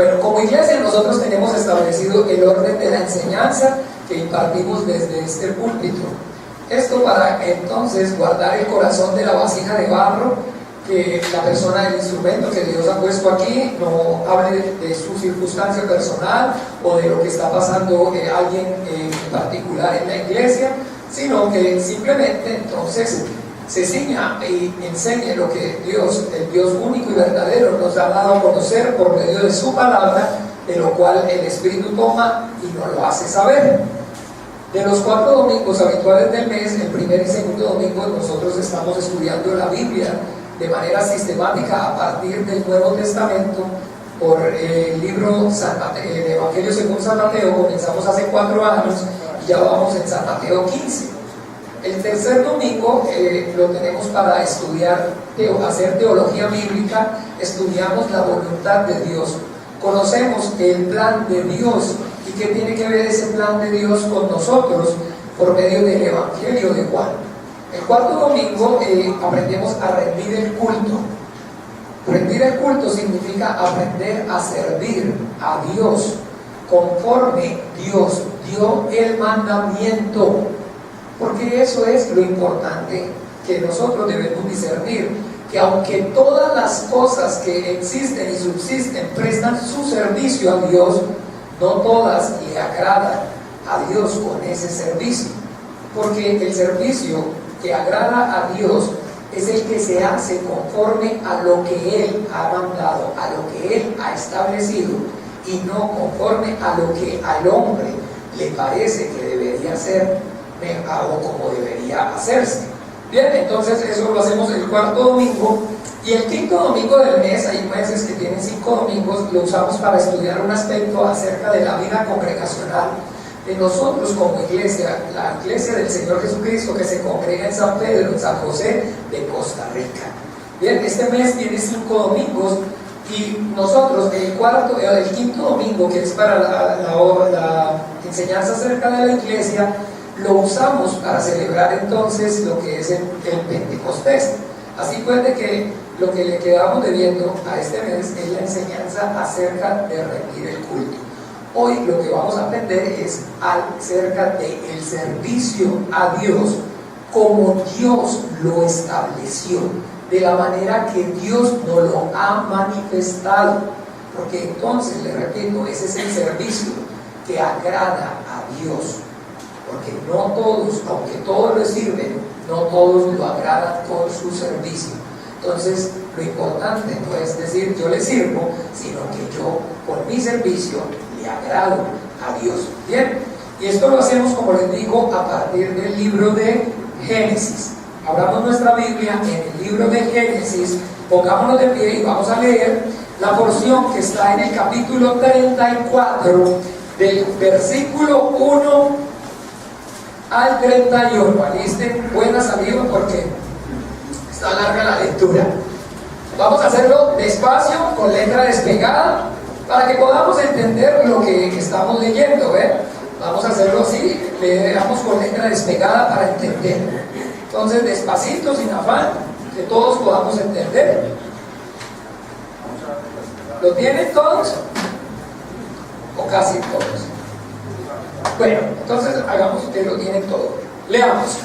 Bueno, como iglesia nosotros tenemos establecido el orden de la enseñanza que impartimos desde este púlpito. Esto para entonces guardar el corazón de la vasija de barro, que la persona del instrumento que Dios ha puesto aquí no hable de su circunstancia personal o de lo que está pasando alguien en particular en la iglesia, sino que simplemente entonces se ciña y enseñe lo que Dios, el Dios único y verdadero, nos ha dado a conocer por medio de su palabra, de lo cual el Espíritu toma y nos lo hace saber. De los 4 domingos habituales del mes, el primer y segundo domingo, nosotros estamos estudiando la Biblia de manera sistemática a partir del Nuevo Testamento por el libro el Evangelio según San Mateo. Comenzamos hace 4 años y ya vamos en San Mateo 15. El tercer domingo lo tenemos para estudiar, hacer teología bíblica. Estudiamos la voluntad de Dios, conocemos el plan de Dios y qué tiene que ver ese plan de Dios con nosotros por medio del Evangelio de Juan. El cuarto domingo aprendemos a rendir el culto. Rendir el culto significa aprender a servir a Dios conforme Dios dio el mandamiento, porque eso es lo importante que nosotros debemos discernir, que aunque todas las cosas que existen y subsisten prestan su servicio a Dios, no todas le agradan a Dios con ese servicio, porque el servicio que agrada a Dios es el que se hace conforme a lo que Él ha mandado, a lo que Él ha establecido, y no conforme a lo que al hombre le parece que debería ser o como debería hacerse. Bien, entonces eso lo hacemos el cuarto domingo. Y el quinto domingo del mes, hay meses que tienen 5 domingos, lo usamos para estudiar un aspecto acerca de la vida congregacional de nosotros como iglesia, la iglesia del Señor Jesucristo que se congrega en San Pedro, en San José de Costa Rica. Bien, este mes tiene 5 domingos y nosotros el quinto domingo, que es para la enseñanza acerca de la iglesia, lo usamos para celebrar entonces lo que es el Pentecostés. Así pues de que lo que le quedamos debiendo a este mes es la enseñanza acerca de rendir el culto. Hoy lo que vamos a aprender es acerca del servicio a Dios como Dios lo estableció, de la manera que Dios nos lo ha manifestado, porque entonces, le repito, ese es el servicio que agrada a Dios, porque no todos, aunque todos le sirven, no todos lo agradan con su servicio. Entonces, lo importante no es decir yo le sirvo, sino que yo con mi servicio le agrado a Dios. Bien, y esto lo hacemos, como les digo, a partir del libro de Génesis. Abramos nuestra Biblia en el libro de Génesis, pongámonos de pie y vamos a leer la porción que está en el capítulo 34, del versículo 1 al 31. Alisten buena salida porque está larga la lectura. Vamos a hacerlo despacio, con letra despegada, para que podamos entender lo que estamos leyendo. Vamos a hacerlo así, leamos con letra despegada para entender. Entonces, despacito, sin afán, que todos podamos entender. ¿Lo tienen todos? ¿O casi todos? Bueno, entonces hagamos que lo tienen todo. Leamos.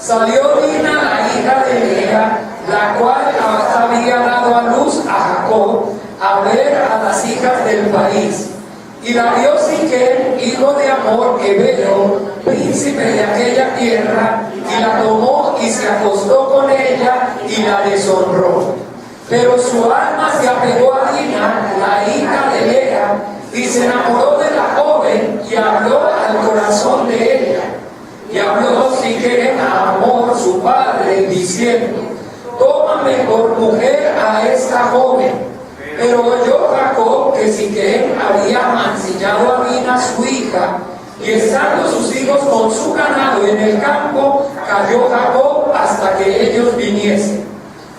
Salió Dina, la hija de Lea, la cual había dado a luz a Jacob, a ver a las hijas del país. Y la vio Siquem, hijo de Amor, hebreo, príncipe de aquella tierra, y la tomó y se acostó con ella y la deshonró. Pero su alma se apegó a Dina, la hija de Lea, y se enamoró de la joven y habló al corazón de ella. Y habló Siquem a Amor, su padre, diciendo: tómame por mujer a esta joven. Pero oyó Jacob que Siquem había mancillado a Dina su hija, y estando sus hijos con su ganado en el campo, cayó Jacob hasta que ellos viniesen.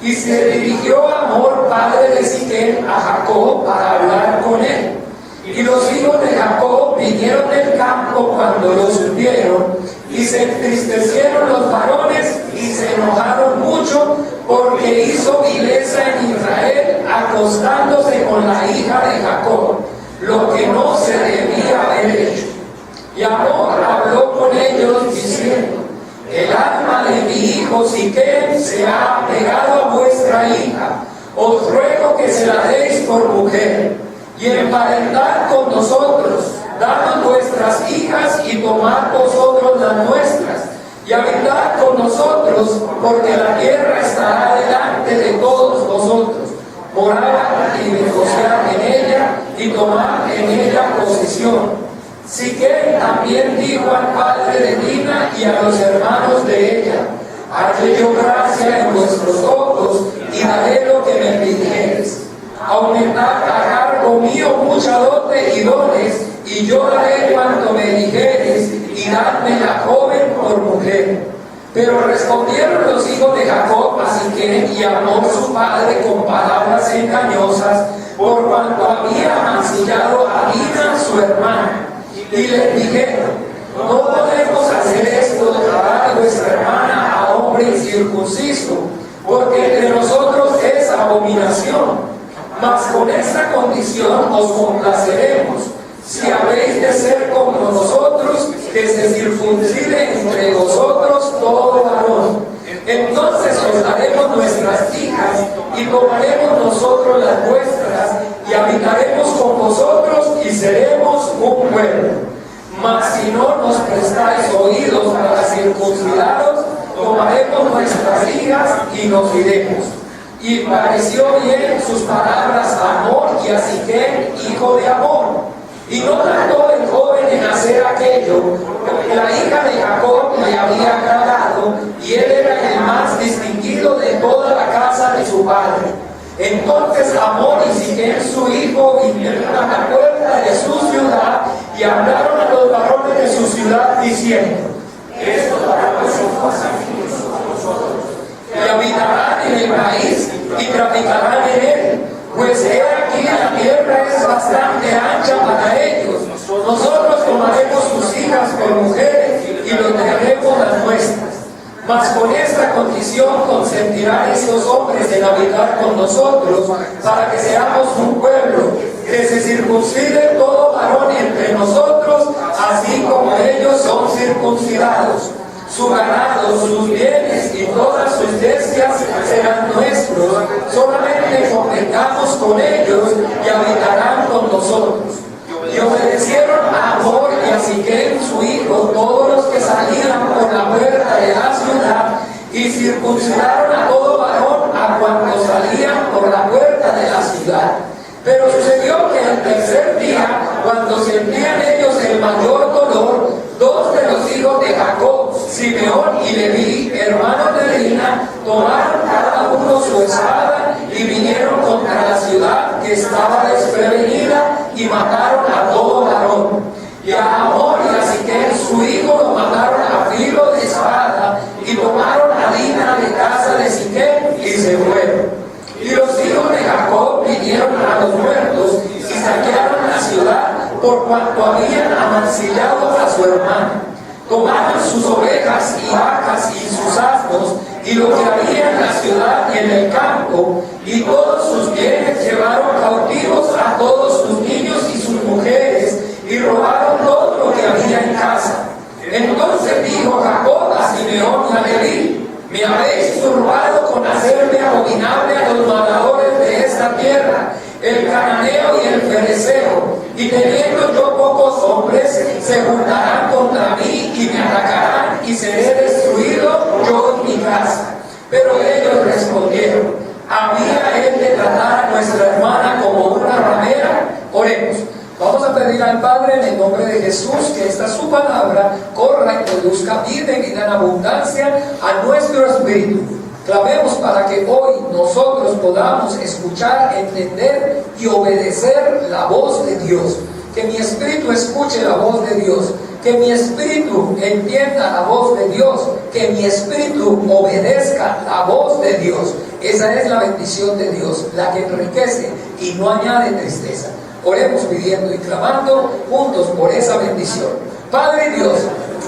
Y se dirigió Amor, padre de Siquem, a Jacob para hablar con él. Y los hijos de Jacob vinieron del campo cuando lo supieron, y se entristecieron los varones y se enojaron mucho, porque hizo vileza en Israel acostándose con la hija de Jacob, lo que no se debía haber hecho. Y Amor habló con ellos diciendo: el alma de mi hijo Siquem se ha apegado a vuestra hija, os ruego que se la deis por mujer, y emparentad con nosotros, danos vuestras hijas y tomad vosotros las nuestras, y habitad con nosotros, porque la tierra estará delante de todos vosotros. Morad y negociad en ella, y tomad en ella posesión. Siquem también dijo al padre de Dina y a los hermanos de ella: haré yo gracia en vuestros ojos, y daré lo que me pidiereis. Aumentad a cargo mío mucha dote y dones, y yo daré cuanto me dijereis, y dadme la joven por mujer. Pero respondieron los hijos de Jacob a Siquem y a Amor su padre con palabras engañosas, por cuanto había mancillado a Dina su hermana. Y les dijeron: no podemos hacer esto de dar a vuestra hermana a hombre incircunciso, porque entre nosotros es abominación. Mas con esta condición os complaceremos, si habéis de ser como nosotros, que se circuncide entre vosotros todo varón. Entonces os daremos nuestras hijas, y tomaremos nosotros las vuestras, y habitaremos con vosotros, y seremos un pueblo. Mas si no nos prestáis oídos para circuncidaros, tomaremos nuestras hijas y nos iremos. Y pareció bien sus palabras a Amor y a Siquem, hijo de Amor. Y no tardó el joven en hacer aquello, porque la hija de Jacob le había agradado, y él era el más distinguido de toda la casa de su padre. Entonces Amor y Siquem su hijo vinieron a la puerta de su ciudad, y hablaron a los varones de su ciudad, diciendo: estos varones son pasajeros con nosotros, y habitarán en el país, y traficarán en él, pues he aquí la tierra es bastante ancha para ellos. Nosotros tomaremos sus hijas por mujeres, y los dejaremos las nuestras. Mas con esta condición consentirán estos hombres en habitar con nosotros, para que seamos un pueblo, que se circuncide todo varón entre nosotros, así como ellos son circuncidados. Su ganado, sus bienes y todas sus bestias serán nuestros, solamente convengamos con ellos, y habitarán con nosotros. Y obedecieron a Amor y a Siquem su hijo todos los que salían por la puerta de la ciudad, y circuncidaron a todo varón a cuantos salían por la puerta de la ciudad. Pero sucedió que el tercer día, cuando sentían ellos el mayor dolor, dos de los hijos de Jacob, Simeón y Leví, hermanos de Dina, tomaron cada uno su espada y vinieron contra la ciudad que estaba desprevenida, y mataron a todo varón. Y a Amor y a Siquem su hijo lo mataron a filo de espada, y tomaron a Dina de casa de Siquem y se fueron. Y los hijos de Jacob vinieron a los muertos y saquearon la ciudad, por cuanto habían amancillado a su hermano. Tomaron sus ovejas y vacas y sus asnos, y lo que había en la ciudad y en el campo, y todos sus bienes llevaron cautivos a todos sus niños y sus mujeres, y robaron todo lo que había en casa. Entonces dijo Jacob a Simeón y a Leví: me habéis turbado con hacerme abominable a los moradores de esta tierra, el cananeo y el fereceo, y teniendo yo pocos hombres, se juntarán contra mí y me atacarán, y seré destruido yo y mi casa. Pero ellos respondieron: ¿había él de tratar a nuestra hermana como una ramera? Oremos. Vamos a pedir al Padre en el nombre de Jesús que esta su palabra corra y produzca vida y vida en abundancia a nuestro espíritu. Clamemos para que hoy nosotros podamos escuchar, entender y obedecer la voz de Dios. Que mi espíritu escuche la voz de Dios, que mi espíritu entienda la voz de Dios, que mi espíritu obedezca la voz de Dios. Esa es la bendición de Dios, la que enriquece y no añade tristeza. Oremos pidiendo y clamando juntos por esa bendición. Padre Dios,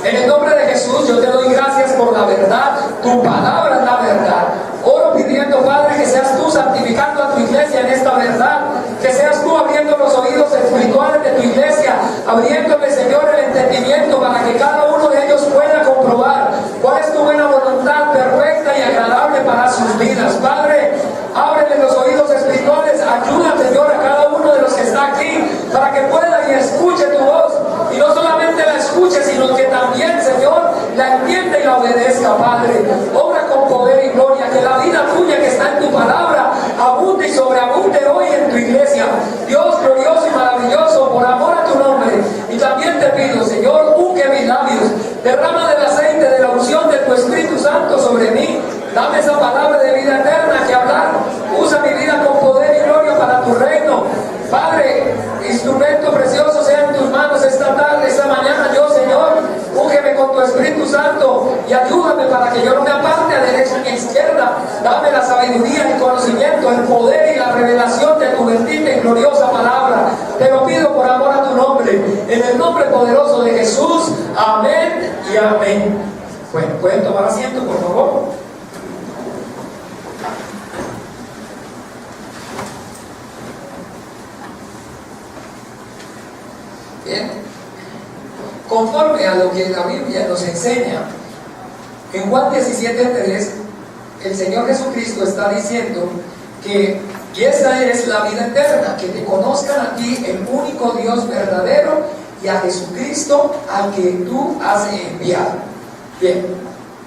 en el nombre de Jesús yo te doy gracias por la verdad. Tu palabra es la verdad. Oro pidiendo, Padre, que seas tú santificando a tu iglesia en esta verdad, que seas tú abriendo los oídos espirituales de tu iglesia, abriéndole, Señor, el entendimiento para que cada uno de ellos pueda comprobar cuál es tu buena voluntad perfecta y agradable para sus vidas. Padre, ábrele los oídos espirituales, ayuda, Señor, a cada uno de los que está aquí para que pueda y escuche tu voz, y no solamente la escuche, sino que también, Señor, la entienda y la obedezca. Padre, obra con poder y gloria, que la vida tuya que está en tu palabra abunde y sobreabunde hoy en tu iglesia. Dios glorioso y maravilloso, por amor a tu nombre, y también te pido, Señor, unge mis labios, derrama del aceite de la unción de tu Espíritu Santo sobre mí, dame esa palabra de vida eterna que hablar, usa mi vida con poder y gloria para tu reino. Padre, instrumento precioso sea en tus manos esta tarde, esta mañana. Yo, Señor, úngeme con tu Espíritu Santo y ayúdame para que yo no me aparte a derecha ni a izquierda. Dame la sabiduría, el conocimiento, el poder y la revelación de tu bendita y gloriosa palabra. Te lo pido por amor a tu nombre, en el nombre poderoso de Jesús. Amén y amén. Bueno, ¿pueden tomar asiento, por favor? Bien, conforme a lo que la Biblia nos enseña, en Juan 17:3, el Señor Jesucristo está diciendo que y esta es la vida eterna, que te conozcan a ti, el único Dios verdadero, y a Jesucristo al que tú has enviado. Bien,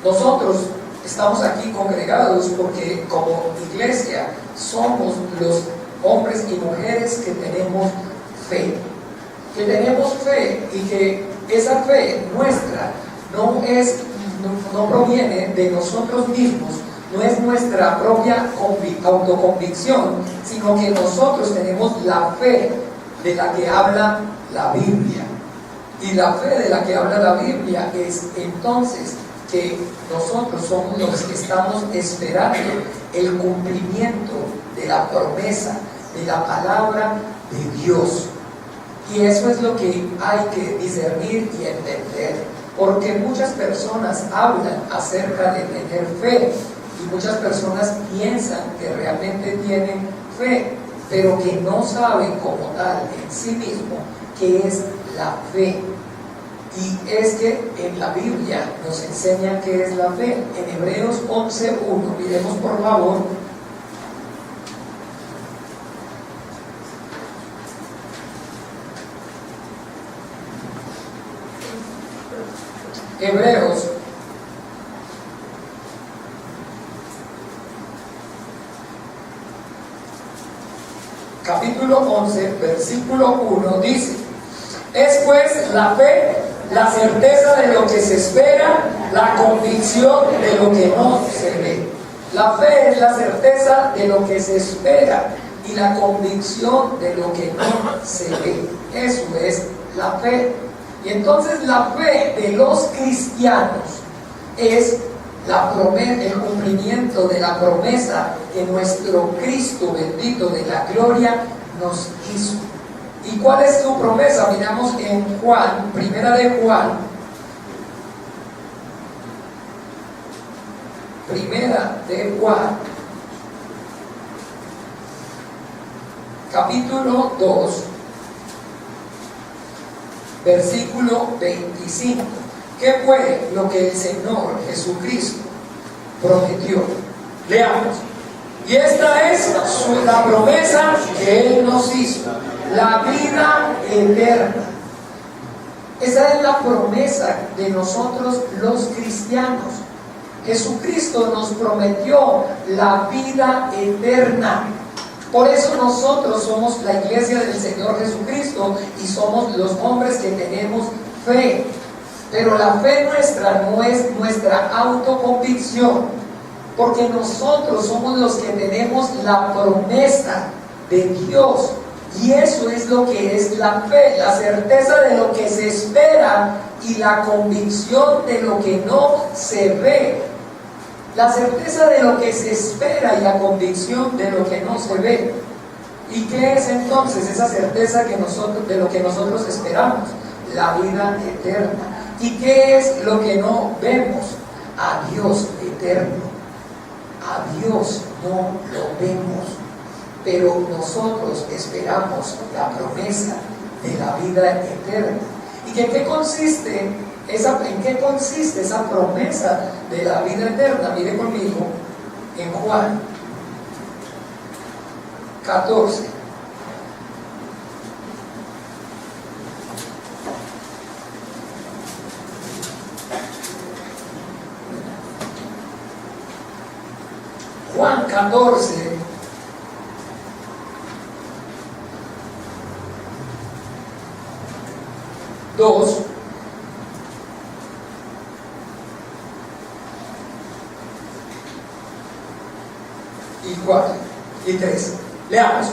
nosotros estamos aquí congregados porque como iglesia somos los hombres y mujeres que tenemos fe. Que tenemos fe, y que esa fe nuestra no proviene de nosotros mismos, no es nuestra propia autoconvicción, sino que nosotros tenemos la fe de la que habla la Biblia. Y la fe de la que habla la Biblia es entonces que nosotros somos los que estamos esperando el cumplimiento de la promesa, de la palabra de Dios. Y eso es lo que hay que discernir y entender, porque muchas personas hablan acerca de tener fe, y muchas personas piensan que realmente tienen fe, pero que no saben como tal en sí mismo qué es la fe. Y es que en la Biblia nos enseña qué es la fe. En Hebreos 11:1, miremos por favor. Hebreos capítulo 11, versículo 1 dice: es pues la fe la certeza de lo que se espera, la convicción de lo que no se ve. La fe es la certeza de lo que se espera y la convicción de lo que no se ve. Eso es la fe. Y entonces la fe de los cristianos es la promesa, el cumplimiento de la promesa que nuestro Cristo bendito de la gloria nos hizo. ¿Y cuál es su promesa? Miramos en Juan, primera de Juan, capítulo 2, versículo 25. ¿Qué fue lo que el Señor Jesucristo prometió? Leamos. Y esta es la promesa que Él nos hizo, la vida eterna. Esa es la promesa de nosotros los cristianos. Jesucristo nos prometió la vida eterna. Por eso nosotros somos la iglesia del Señor Jesucristo y somos los hombres que tenemos fe. Pero la fe nuestra no es nuestra autoconvicción, porque nosotros somos los que tenemos la promesa de Dios. Y eso es lo que es la fe, la certeza de lo que se espera y la convicción de lo que no se ve. La certeza de lo que se espera y la convicción de lo que no se ve. ¿Y qué es entonces esa certeza de lo que nosotros esperamos? La vida eterna. ¿Y qué es lo que no vemos? A Dios eterno. A Dios no lo vemos, pero nosotros esperamos la promesa de la vida eterna. ¿Y en qué consiste esa promesa de la vida eterna? Mire conmigo en Juan 14. Juan 14, dos y 4 y 3. Leamos.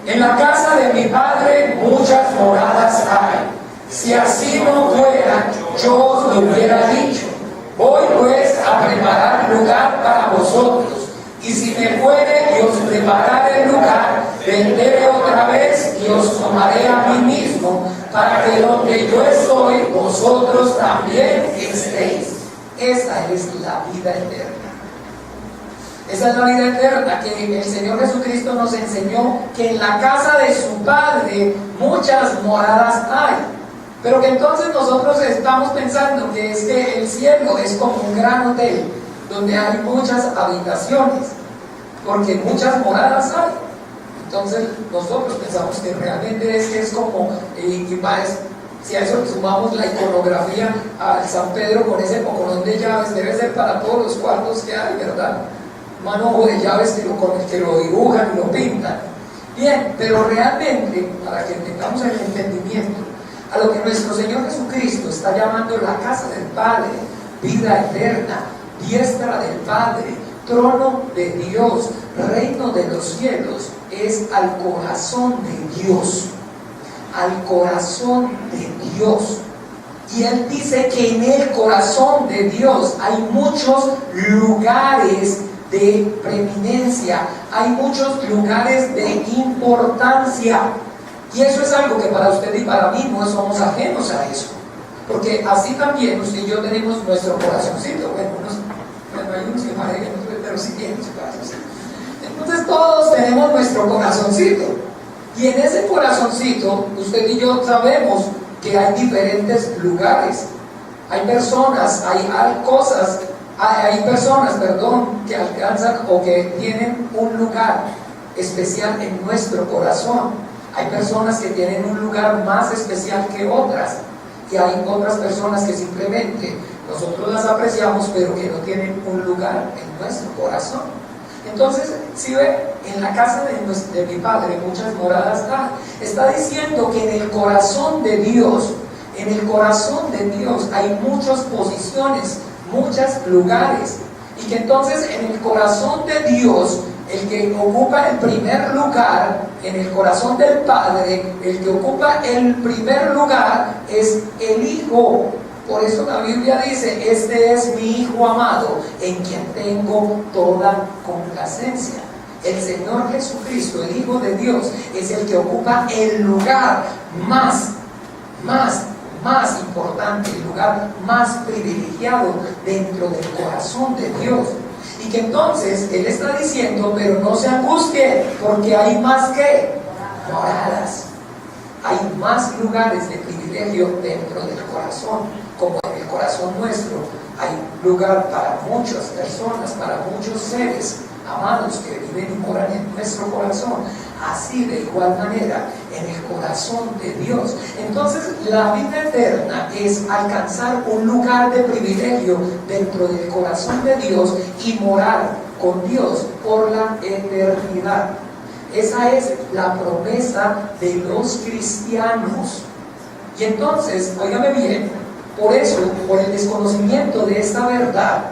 En la casa de mi Padre muchas moradas hay. Si así no fuera, yo os lo hubiera dicho. Voy pues a preparar lugar para vosotros. Y si me fuere y os prepararé el lugar, vendré otra vez y os tomaré a mí mismo, para que donde yo estoy, vosotros también estéis. Esa es la vida eterna. Esa es la vida eterna que el Señor Jesucristo nos enseñó, que en la casa de su Padre muchas moradas hay. Pero que entonces nosotros estamos pensando que es que el cielo es como un gran hotel, donde hay muchas habitaciones, porque muchas moradas hay. Entonces nosotros pensamos que realmente es como, si a eso le sumamos la iconografía al San Pedro con ese poconón de llaves, debe ser para todos los cuartos que hay, ¿verdad? Manojo de llaves con el que lo dibujan y lo pintan. Bien, pero realmente, para que tengamos el entendimiento, a lo que nuestro Señor Jesucristo está llamando la casa del Padre, vida eterna, diestra del Padre, trono de Dios, reino de los cielos, es al corazón de Dios, al corazón de Dios. Y Él dice que en el corazón de Dios hay muchos lugares de preeminencia, hay muchos lugares de importancia. Y eso es algo que para usted y para mí no somos ajenos a eso, porque así también usted y yo tenemos nuestro corazoncito. Bueno, hay unos que parecen, pero sí tienen su corazoncito. Entonces todos tenemos nuestro corazoncito, y en ese corazoncito usted y yo sabemos que hay diferentes lugares. Hay personas, hay personas, que alcanzan o que tienen un lugar especial en nuestro corazón. Hay personas que tienen un lugar más especial que otras, y hay otras personas que simplemente nosotros las apreciamos, pero que no tienen un lugar en nuestro corazón. Entonces, si ve, en la casa de mi Padre muchas moradas hay. Está diciendo que en el corazón de Dios, hay muchas posiciones, muchos lugares, y que entonces en el corazón de Dios, el que ocupa el primer lugar, en el corazón del Padre, el que ocupa el primer lugar es el Hijo. Por eso la Biblia dice: este es mi Hijo amado, en quien tengo toda complacencia. El Señor Jesucristo, el Hijo de Dios, es el que ocupa el lugar más importante, el lugar más privilegiado dentro del corazón de Dios. Y que entonces Él está diciendo: pero no se angustien, porque hay más que moradas. Hay más lugares de privilegio dentro del corazón, como en el corazón nuestro hay lugar para muchas personas, para muchos seres amados que viven y moran en nuestro corazón. Así, de igual manera, en el corazón de Dios. Entonces, la vida eterna es alcanzar un lugar de privilegio dentro del corazón de Dios y morar con Dios por la eternidad. Esa es la promesa de los cristianos. Y entonces, óigame bien, por eso, por el desconocimiento de esta verdad,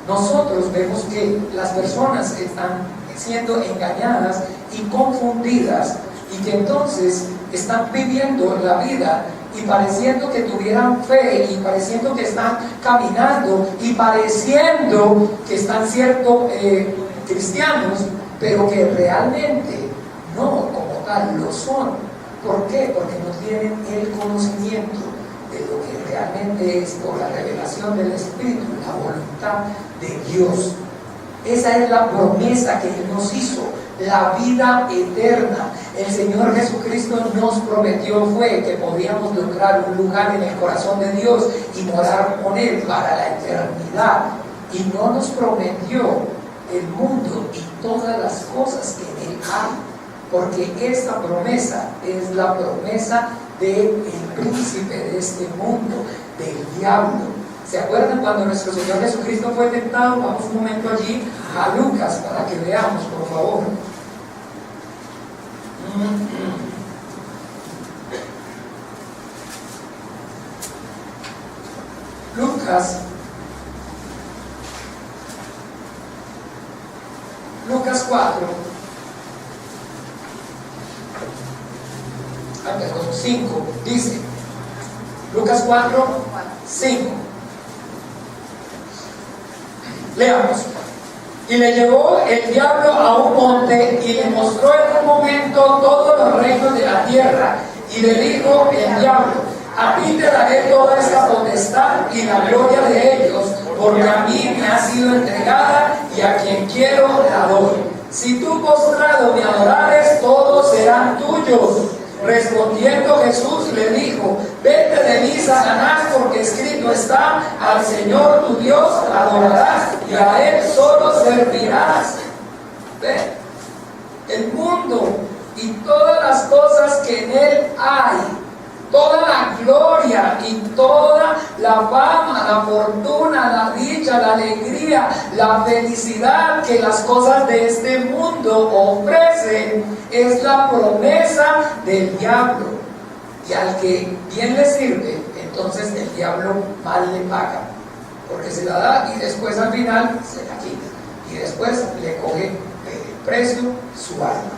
nosotros vemos que las personas están siendo engañadas y confundidas, y que entonces están viviendo la vida y pareciendo que tuvieran fe, y pareciendo que están caminando, y pareciendo que están siendo cristianos, pero que realmente no, como espiritual lo son. ¿Por qué? Porque no tienen el conocimiento de lo que realmente es, por la revelación del Espíritu, la voluntad de Dios. Esa es la promesa que Él nos hizo, la vida eterna. El Señor Jesucristo nos prometió que podríamos lograr un lugar en el corazón de Dios y morar con Él para la eternidad. Y no nos prometió el mundo y todas las cosas que en Él hay, porque esta promesa es la promesa del príncipe de este mundo, del diablo. ¿Se acuerdan cuando nuestro Señor Jesucristo fue tentado? Vamos un momento allí a Lucas para que veamos, por favor. Lucas 4, 5, dice, Lucas 4, 5. Leamos. Y le llevó el diablo a un monte y le mostró en un momento todos los reinos de la tierra. Y le dijo el diablo: a ti te daré toda esta potestad y la gloria de ellos, porque a mí me ha sido entregada y a quien quiero la doy. Si tú postrado me adorares, todos serán tuyos. Respondiendo Jesús le dijo: vete de mí, Satanás, porque escrito está: al Señor tu Dios adorarás y a Él solo servirás. ¿Ve? El mundo y todas las cosas que en Él hay, toda la gloria y toda la fama, la fortuna, la dicha, la alegría, la felicidad que las cosas de este mundo ofrecen, es la promesa del diablo. Y al que bien le sirve, entonces el diablo mal le paga, porque se la da y después al final se la quita, y después le coge el precio, su alma.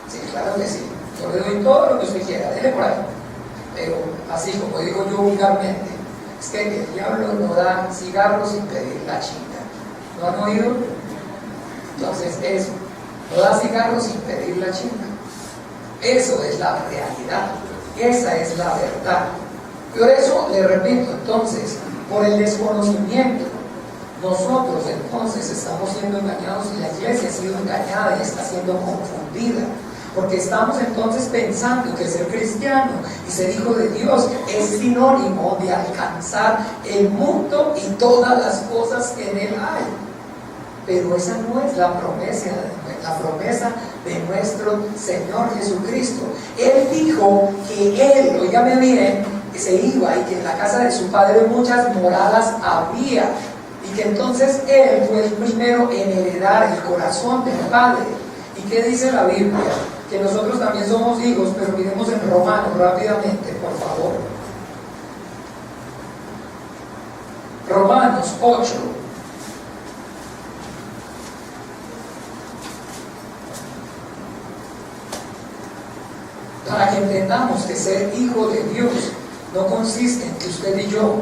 Sí, claro que sí, yo le doy todo lo que usted quiera, dele por ahí. Pero así como digo yo vulgarmente, es que el diablo no da cigarros sin pedir la chinga. ¿No han oído? Entonces eso, no da cigarros sin pedir la chinga. Eso es la realidad, esa es la verdad. Por eso le repito, entonces, por el desconocimiento, nosotros entonces estamos siendo engañados y la iglesia ha sido engañada y está siendo confundida. Porque estamos entonces pensando que ser cristiano y ser hijo de Dios es sinónimo de alcanzar el mundo y todas las cosas que en él hay. Pero esa no es la promesa de nuestro Señor Jesucristo. Él dijo que Él, óigame bien, se iba y que en la casa de su Padre muchas moradas había. Y que entonces Él fue el primero en heredar el corazón del Padre. ¿Y qué dice la Biblia? Que nosotros también somos hijos, pero miremos en Romanos rápidamente, por favor. Romanos 8. Para que entendamos que ser hijo de Dios no consiste en que usted y yo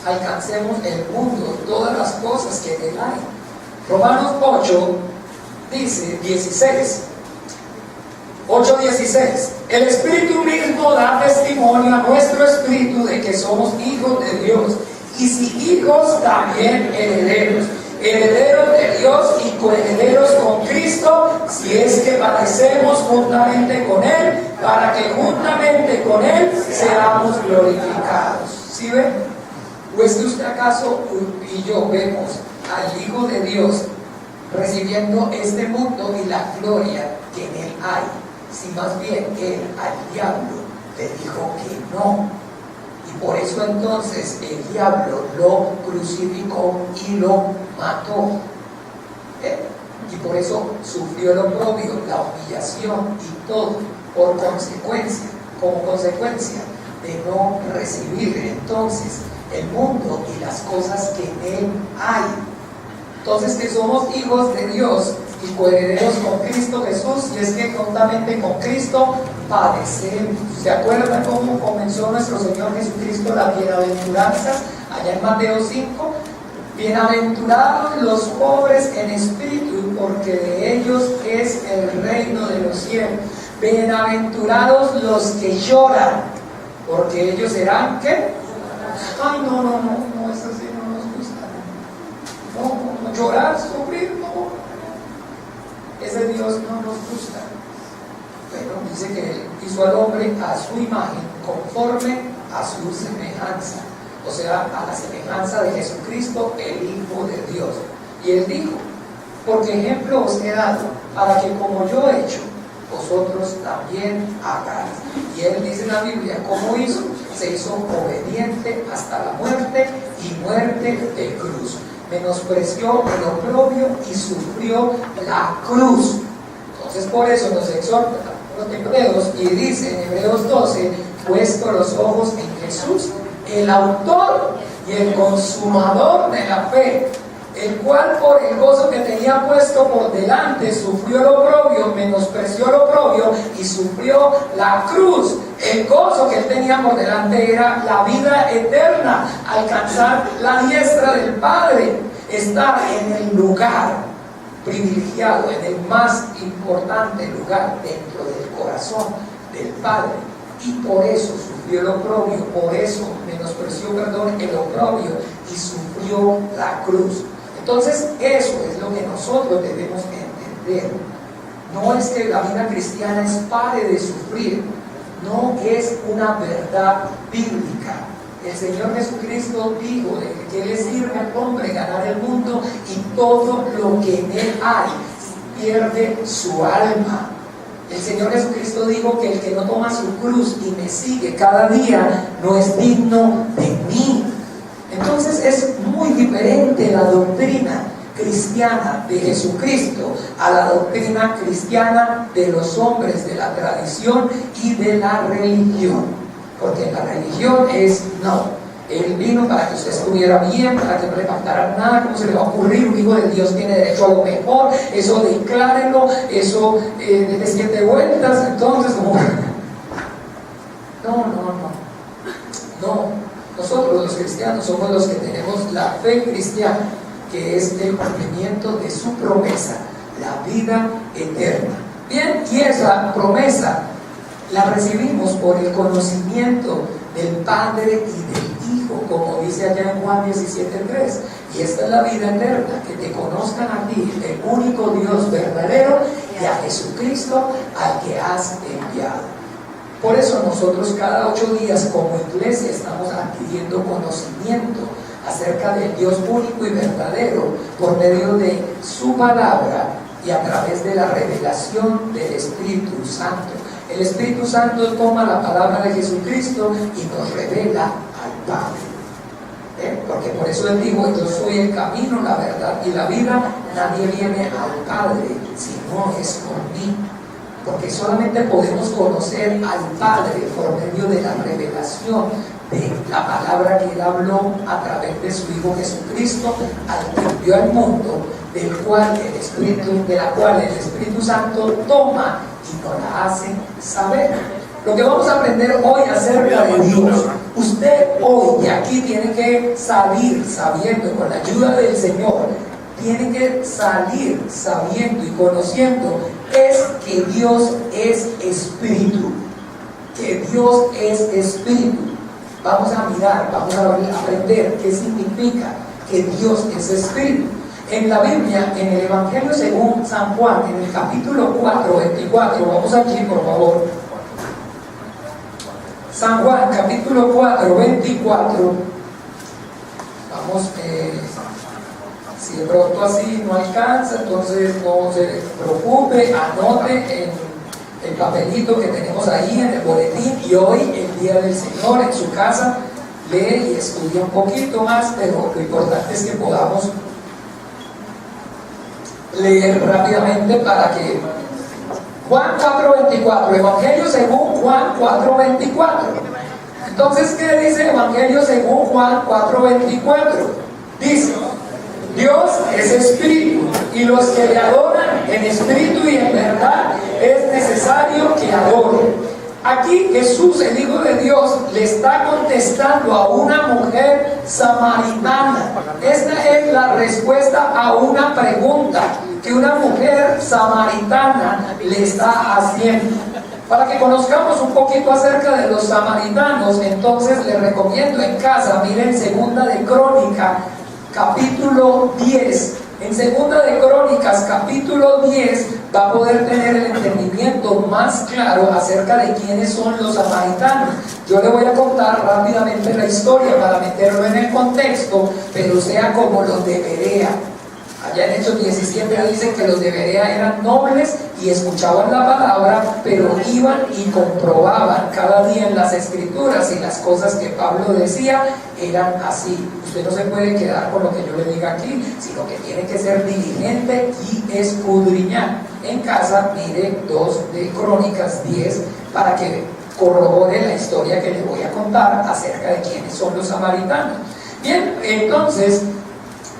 alcancemos el mundo, todas las cosas que en él hay. Romanos 8 dice 16. 8:16. El Espíritu mismo da testimonio a nuestro espíritu de que somos hijos de Dios, y si hijos, también herederos, herederos de Dios y coherederos con Cristo, si es que padecemos juntamente con Él, para que juntamente con Él seamos glorificados. ¿Sí ven? ¿O es que usted acaso y yo vemos al Hijo de Dios recibiendo este mundo y la gloria que en él hay? Si más bien él al diablo le dijo que no, y por eso entonces el diablo lo crucificó y lo mató, y por eso sufrió el oprobio, la humillación y todo por consecuencia, como consecuencia de no recibir entonces el mundo y las cosas que en él hay. Entonces, que somos hijos de Dios y coherederos con Cristo Jesús, y es que juntamente con Cristo padecemos. ¿Se acuerdan cómo comenzó nuestro Señor Jesucristo las bienaventuranzas? Allá en Mateo 5, bienaventurados los pobres en espíritu, porque de ellos es el reino de los cielos. Bienaventurados los que lloran, porque ellos serán, ¿qué? Ay, no, eso sí no nos gusta. No, llorar, sufrir, no. Ese Dios no nos gusta. Bueno, dice que Él hizo al hombre a su imagen, conforme a su semejanza. O sea, a la semejanza de Jesucristo, el Hijo de Dios. Y Él dijo, porque ejemplo os he dado, para que como yo he hecho, vosotros también hagáis. Y Él dice en la Biblia, ¿cómo hizo? Se hizo obediente hasta la muerte, y muerte de cruz. Menospreció el oprobio y sufrió la cruz. Entonces por eso nos exhorta los Hebreos y dice en Hebreos 12, puesto los ojos en Jesús, el autor y el consumador de la fe, el cual por el gozo que tenía puesto por delante sufrió el oprobio, menospreció el oprobio y sufrió la cruz. El gozo que él tenía por delante era la vida eterna, alcanzar la diestra del Padre, estar en el lugar privilegiado, en el más importante lugar dentro del corazón del Padre. Y por eso sufrió el oprobio, por eso menospreció, el oprobio y sufrió la cruz. Entonces eso es lo que nosotros debemos entender. No es que la vida cristiana es pare de sufrir, no, es una verdad bíblica. El Señor Jesucristo dijo de que le sirve al hombre ganar el mundo y todo lo que en él hay, pierde su alma. El Señor Jesucristo dijo que el que no toma su cruz y me sigue cada día no es digno de mí. Entonces es muy diferente la doctrina cristiana de Jesucristo a la doctrina cristiana de los hombres de la tradición y de la religión. Porque la religión es no. Él vino para que usted estuviera bien, para que no le faltara nada. ¿Cómo se le va a ocurrir? Un hijo de Dios tiene derecho a lo mejor. Eso declárenlo, eso de 7 vueltas. Entonces, como... No. Nosotros los cristianos somos los que tenemos la fe cristiana, que es el cumplimiento de su promesa, la vida eterna. Bien, y esa promesa la recibimos por el conocimiento del Padre y del Hijo, como dice allá en Juan 17:3. Y esta es la vida eterna, que te conozcan a ti, el único Dios verdadero, y a Jesucristo al que has enviado. Por eso nosotros cada 8 días como iglesia estamos adquiriendo conocimiento acerca del Dios único y verdadero por medio de su palabra y a través de la revelación del Espíritu Santo. El Espíritu Santo toma la palabra de Jesucristo y nos revela al Padre. Porque por eso Él dijo, yo soy el camino, la verdad y la vida, nadie viene al Padre si no es por mí. Porque solamente podemos conocer al Padre por medio de la revelación de la palabra que Él habló a través de su Hijo Jesucristo, al que envió al mundo, de la cual el Espíritu Santo toma y nos la hace saber. Lo que vamos a aprender hoy acerca de Dios, usted hoy de aquí tiene que salir sabiendo, con la ayuda del Señor, tiene que salir sabiendo y conociendo es que Dios es espíritu, que Dios es espíritu. Vamos a mirar, vamos a aprender qué significa que Dios es espíritu. En la Biblia, en el Evangelio según San Juan, en el capítulo 4, 24, vamos aquí por favor. San Juan, capítulo 4, 24. Vamos, si de pronto así no alcanza, entonces no se preocupe, anote en el papelito que tenemos ahí en el boletín, y hoy, el día del Señor, en su casa, lee y estudia un poquito más, pero lo importante es que podamos leer rápidamente para que... Juan 4:24, Evangelio según Juan 4:24. Entonces, ¿qué dice el Evangelio según Juan 4:24? Dice: Dios es espíritu, y los que le adoran en espíritu y en verdad es necesario que adoren. Aquí Jesús, el Hijo de Dios, le está contestando a una mujer samaritana. Esta es la respuesta a una pregunta. que una mujer samaritana le está haciendo. Para que conozcamos un poquito acerca de los samaritanos, entonces les recomiendo en casa, miren Segunda de Crónicas, capítulo 10. En Segunda de Crónicas, capítulo 10, va a poder tener el entendimiento más claro acerca de quiénes son los samaritanos. Yo le voy a contar rápidamente la historia para meterlo en el contexto, pero sea como los de Berea. Allá en Hechos 17 dicen que los de Berea eran nobles y escuchaban la palabra, pero iban y comprobaban cada día en las escrituras si las cosas que Pablo decía eran así. Usted no se puede quedar con lo que yo le diga aquí, sino que tiene que ser diligente y escudriñar. En casa, mire 2 de Crónicas 10 para que corrobore la historia que le voy a contar acerca de quiénes son los samaritanos. Bien, entonces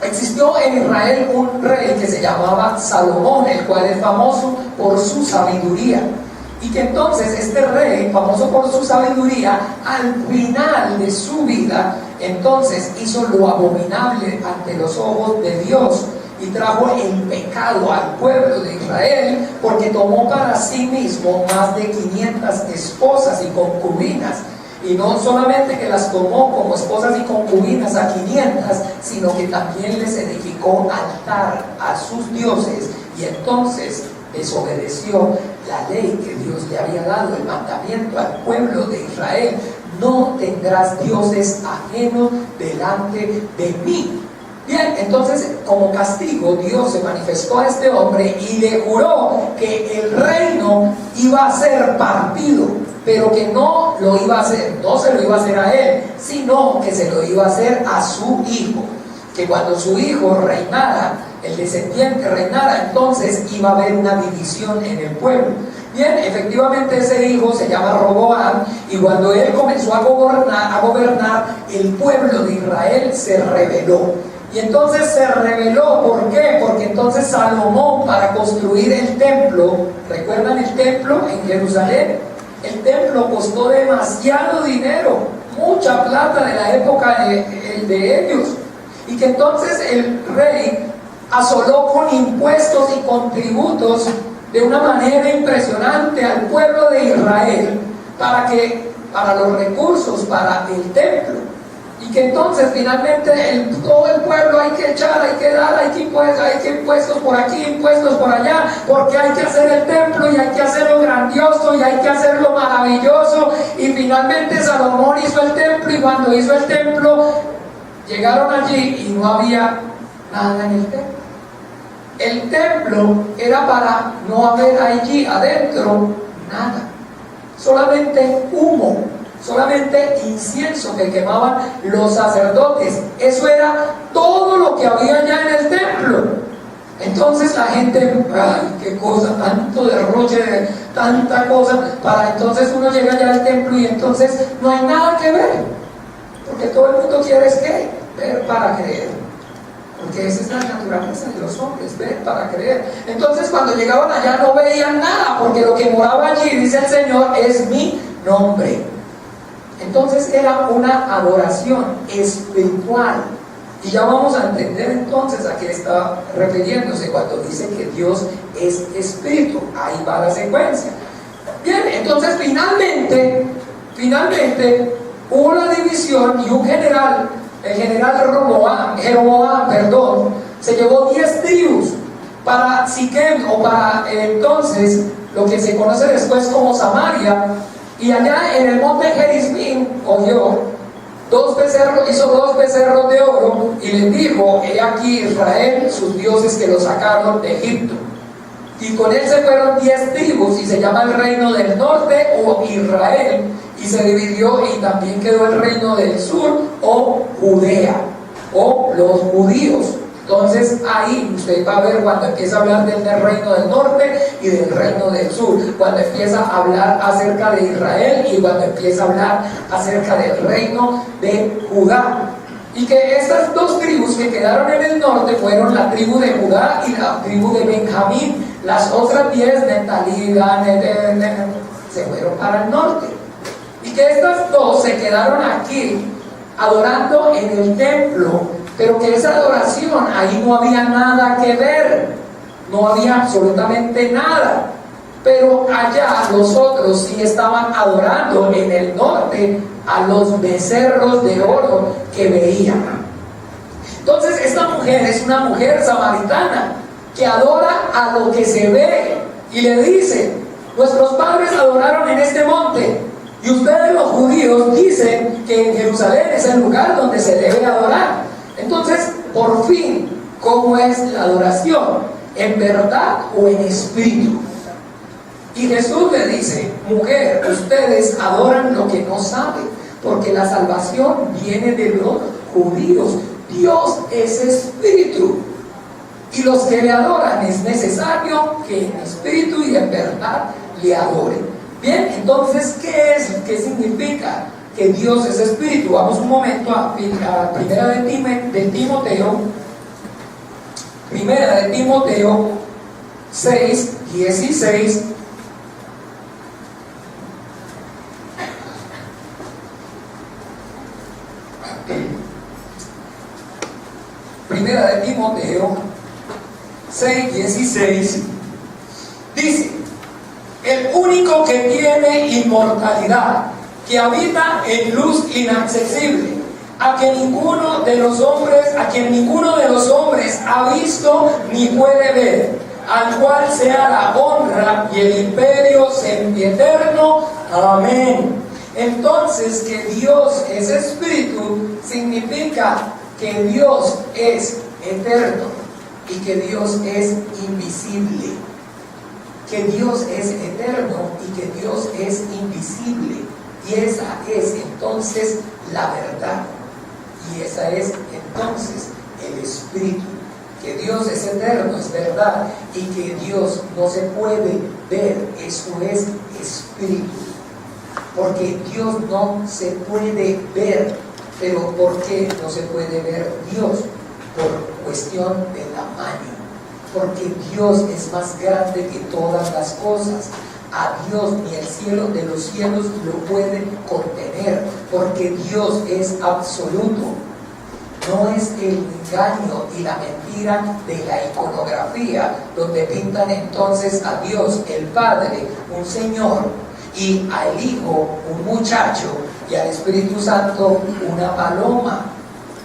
existió en Israel un rey que se llamaba Salomón, el cual es famoso por su sabiduría. Y que entonces este rey, famoso por su sabiduría, al final de su vida, entonces hizo lo abominable ante los ojos de Dios y trajo el pecado al pueblo de Israel, porque tomó para sí mismo más de 500 esposas y concubinas. Y no solamente que las tomó como esposas y concubinas a 500, sino que también les edificó altar a sus dioses, y entonces desobedeció la ley que Dios le había dado, el mandamiento al pueblo de Israel: no tendrás dioses ajenos delante de mí. Bien, entonces como castigo Dios se manifestó a este hombre y le juró que el reino iba a ser partido, pero que no lo iba a hacer, no se lo iba a hacer a él, sino que se lo iba a hacer a su hijo. Que cuando su hijo reinara, el descendiente reinara, entonces iba a haber una división en el pueblo. Bien, efectivamente ese hijo se llama Roboam, y cuando él comenzó a gobernar, el pueblo de Israel se rebeló. Y entonces se rebeló, ¿por qué? Porque entonces Salomón, para construir el templo, ¿recuerdan el templo en Jerusalén? El templo costó demasiado dinero, mucha plata de la época de ellos. Y que entonces el rey asoló con impuestos y con tributos de una manera impresionante al pueblo de Israel para los recursos para el templo. Y que entonces finalmente todo el pueblo hay que echar, hay que dar, hay que impuestos por aquí, impuestos por allá, porque hay que hacer el templo y hay que hacerlo grandioso y hay que hacerlo maravilloso. Y finalmente Salomón hizo el templo, y cuando hizo el templo llegaron allí y no había nada en el templo. El templo era para no haber allí adentro nada, solamente humo, solamente incienso que quemaban los sacerdotes. Eso era todo lo que había allá en el templo. Entonces la gente, ay, qué cosa, tanto derroche de tanta cosa, para entonces uno llega allá al templo y entonces no hay nada que ver, porque todo el mundo quiere es que ver para creer, porque esa es la naturaleza de los hombres, ver para creer. Entonces cuando llegaban allá no veían nada, porque lo que moraba allí, dice el Señor, es mi nombre. Entonces era una adoración espiritual. Y ya vamos a entender entonces a qué está refiriéndose cuando dice que Dios es espíritu. Ahí va la secuencia. Bien, entonces finalmente hubo la división, y un general, el general Jeroboam, se llevó 10 tribus para Siquem, o para entonces lo que se conoce después como Samaria. Y allá en el monte Gerizim hizo dos becerros de oro y les dijo: he aquí Israel, sus dioses que lo sacaron de Egipto. Y con él se fueron 10 tribus, y se llama el reino del norte, o Israel, y se dividió, y también quedó el reino del sur, o Judea, o los judíos. Entonces ahí usted va a ver cuando empieza a hablar del reino del norte y del reino del sur, cuando empieza a hablar acerca de Israel y cuando empieza a hablar acerca del reino de Judá. Y que estas 2 tribus que quedaron en el norte fueron la tribu de Judá y la tribu de Benjamín. Las otras 10, Netalí, Dan, se fueron para el norte. Y que estas 2 se quedaron aquí adorando en el templo, pero que esa adoración ahí no había nada que ver, no había absolutamente nada. Pero allá los otros sí estaban adorando en el norte a los becerros de oro que veían. Entonces esta mujer es una mujer samaritana que adora a lo que se ve y le dice: nuestros padres adoraron en este monte y ustedes los judíos dicen que en Jerusalén es el lugar donde se debe adorar. Entonces, por fin, ¿cómo es la adoración? ¿En verdad o en espíritu? Y Jesús le dice: mujer, ustedes adoran lo que no saben, porque la salvación viene de los judíos. Dios es espíritu, y los que le adoran es necesario que en espíritu y en verdad le adoren. Bien, entonces, ¿qué significa que Dios es espíritu? Vamos un momento a Primera de Timoteo. Primera de Timoteo 6:16. Primera de Timoteo 6:16 dice: el único que tiene inmortalidad, que habita en luz inaccesible, a quien ninguno de los hombres ha visto ni puede ver, al cual sea la honra y el imperio sempiterno. Amén. Entonces, que Dios es espíritu significa que Dios es eterno y que Dios es invisible. Que Dios es eterno y que Dios es invisible. Y esa es entonces la verdad. Y esa es entonces el espíritu. Que Dios es eterno, es verdad. Y que Dios no se puede ver, eso es espíritu. Porque Dios no se puede ver. Pero ¿por qué no se puede ver Dios? Por cuestión de tamaño. Porque Dios es más grande que todas las cosas. A Dios ni el cielo de los cielos lo puede contener, porque Dios es absoluto. No es el engaño y la mentira de la iconografía, donde pintan entonces a Dios el Padre, un Señor, y al Hijo, un muchacho, y al Espíritu Santo, una paloma.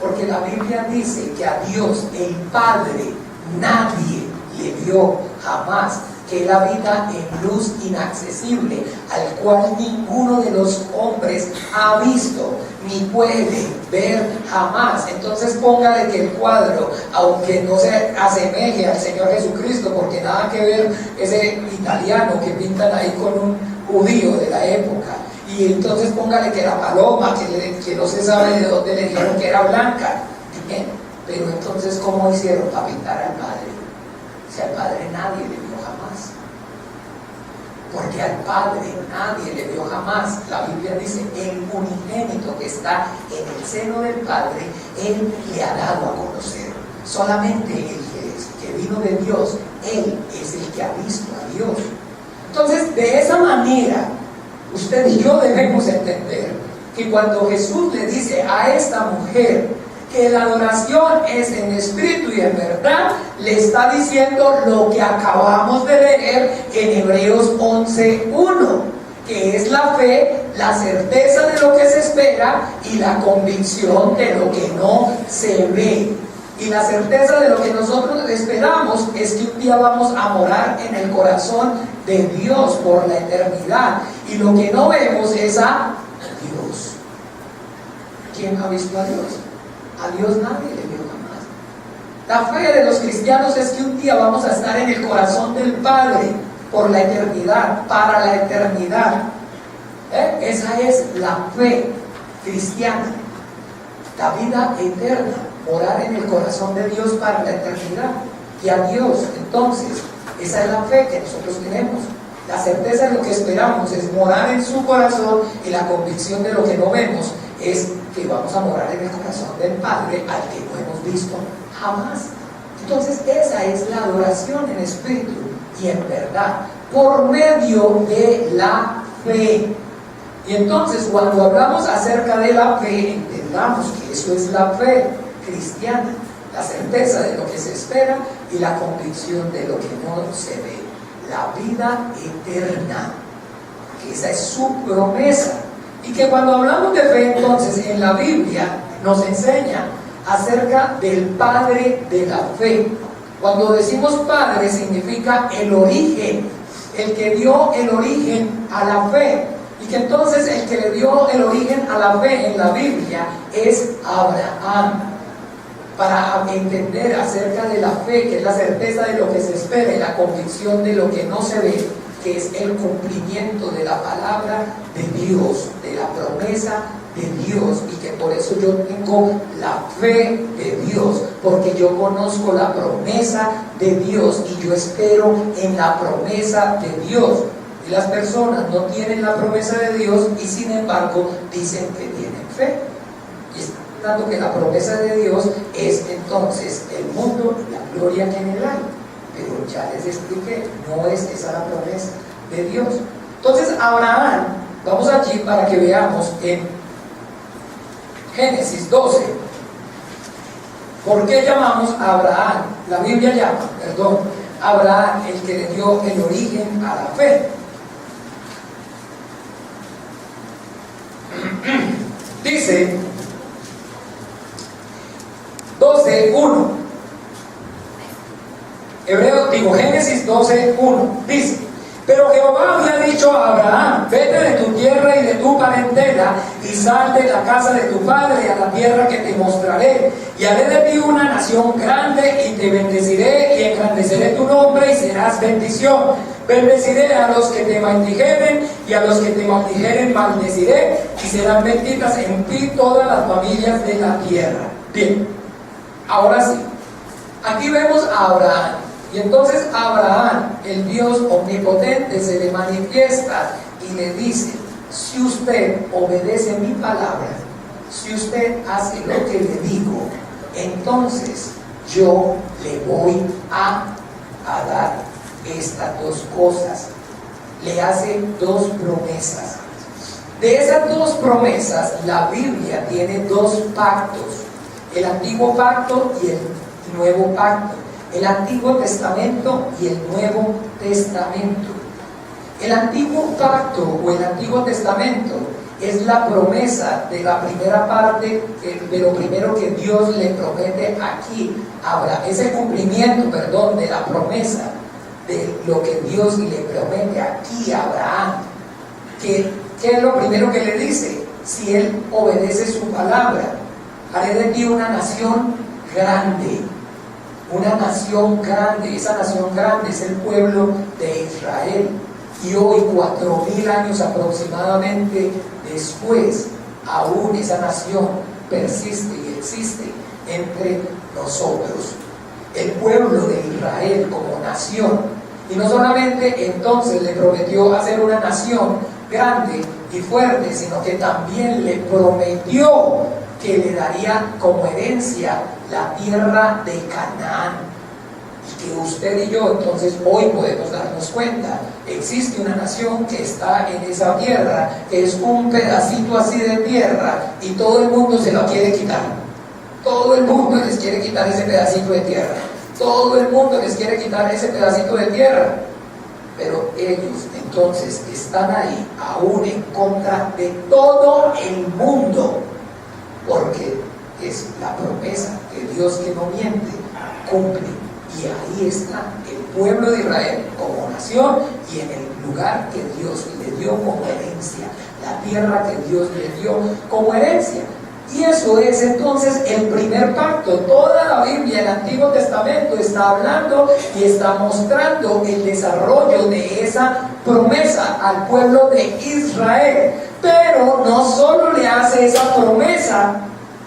Porque la Biblia dice que a Dios el Padre nadie le vio jamás, que Él habita en luz inaccesible, al cual ninguno de los hombres ha visto ni puede ver jamás. Entonces póngale que el cuadro, aunque no se asemeje al Señor Jesucristo, porque nada que ver ese italiano que pintan ahí con un judío de la época, y entonces póngale que la paloma, que no se sabe de dónde le dijeron que era blanca. Bien, pero entonces ¿cómo hicieron para pintar al Padre? Si al Padre nadie le vio jamás. Porque al Padre nadie le vio jamás. La Biblia dice: el unigénito que está en el seno del Padre, Él le ha dado a conocer. Solamente el que vino de Dios, Él es el que ha visto a Dios. Entonces, de esa manera, usted y yo debemos entender que cuando Jesús le dice a esta mujer que la adoración es en espíritu y en verdad, le está diciendo lo que acabamos de leer en Hebreos 11:1, que es la fe, la certeza de lo que se espera y la convicción de lo que no se ve. Y la certeza de lo que nosotros esperamos es que un día vamos a morar en el corazón de Dios por la eternidad. Y lo que no vemos es a Dios. ¿Quién ha visto a Dios? A Dios nadie le vio jamás. La fe de los cristianos es que un día vamos a estar en el corazón del Padre por la eternidad, para la eternidad. Esa es la fe cristiana. La vida eterna, morar en el corazón de Dios para la eternidad. Y a Dios, entonces, esa es la fe que nosotros tenemos. La certeza de lo que esperamos es morar en su corazón, y la convicción de lo que no vemos es que vamos a morar en el corazón del Padre al que no hemos visto jamás. Entonces esa es la adoración en espíritu y en verdad, por medio de la fe. Y entonces cuando hablamos acerca de la fe, entendamos que eso es la fe cristiana. la certeza de lo que se espera y la convicción de lo que no se ve, la vida eterna, que esa es su promesa. Y que cuando hablamos de fe, entonces, en la Biblia nos enseña acerca del padre de la fe. Cuando decimos padre, significa el origen, el que dio el origen a la fe. Y que entonces el que le dio el origen a la fe en la Biblia es Abraham. Para entender acerca de la fe, que es la certeza de lo que se espera y la convicción de lo que no se ve, que es el cumplimiento de la palabra de Dios, de la promesa de Dios, y que por eso yo tengo la fe de Dios, porque yo conozco la promesa de Dios y yo espero en la promesa de Dios. Y las personas no tienen la promesa de Dios y sin embargo dicen que tienen fe. Y están dando que la promesa de Dios es entonces el mundo y la gloria que en él hay. Pero ya les expliqué, no es esa la promesa de Dios. Entonces Abraham, vamos allí para que veamos en Génesis 12. ¿Por qué llamamos a Abraham? La Biblia llama, Abraham el que le dio el origen a la fe. Dice 12:1. Génesis 12:1 dice: pero Jehová había dicho a Abraham: vete de tu tierra y de tu parentela y sal de la casa de tu padre a la tierra que te mostraré, y haré de ti una nación grande y te bendeciré y engrandeceré tu nombre y serás bendición. Bendeciré a los que te maldijeren y a los que te maldijeren maldeciré, y serán benditas en ti todas las familias de la tierra. Bien, ahora sí, aquí vemos a Abraham. Y entonces Abraham, el Dios omnipotente, se le manifiesta y le dice: si usted obedece mi palabra, si usted hace lo que le digo, entonces yo le voy a dar estas dos cosas. Le hace dos promesas. De esas dos promesas, la Biblia tiene dos pactos: el antiguo pacto y el nuevo pacto. El Antiguo Testamento y el Nuevo Testamento. El Antiguo Pacto o el Antiguo Testamento es la promesa de la primera parte, de lo primero que Dios le promete aquí a Abraham. Es el cumplimiento, de la promesa de lo que Dios le promete aquí a Abraham. ¿Qué es lo primero que le dice? Si él obedece su palabra, haré de ti una nación grande. Una nación grande. Esa nación grande es el pueblo de Israel. Y hoy, 4000 años aproximadamente después, aún esa nación persiste y existe entre nosotros. El pueblo de Israel como nación. Y no solamente entonces le prometió hacer una nación grande y fuerte, sino que también le prometió que le daría como herencia la tierra de Canaán. Y que usted y yo entonces hoy podemos darnos cuenta, existe una nación que está en esa tierra, que es un pedacito así de tierra, y todo el mundo se lo quiere quitar. Todo el mundo les quiere quitar ese pedacito de tierra. Todo el mundo les quiere quitar ese pedacito de tierra. Pero ellos entonces están ahí aún en contra de todo el mundo, porque es la promesa que Dios, que no miente, cumple. Y ahí está el pueblo de Israel como nación y en el lugar que Dios le dio como herencia, la tierra que Dios le dio como herencia. Y eso es entonces el primer pacto. Toda la Biblia, el Antiguo Testamento, está hablando y está mostrando el desarrollo de esa promesa al pueblo de Israel. Pero no solo le hace esa promesa,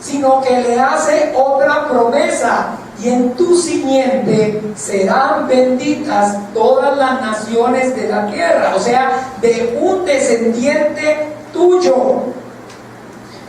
sino que le hace otra promesa: y en tu simiente serán benditas todas las naciones de la tierra. O sea, de un descendiente tuyo.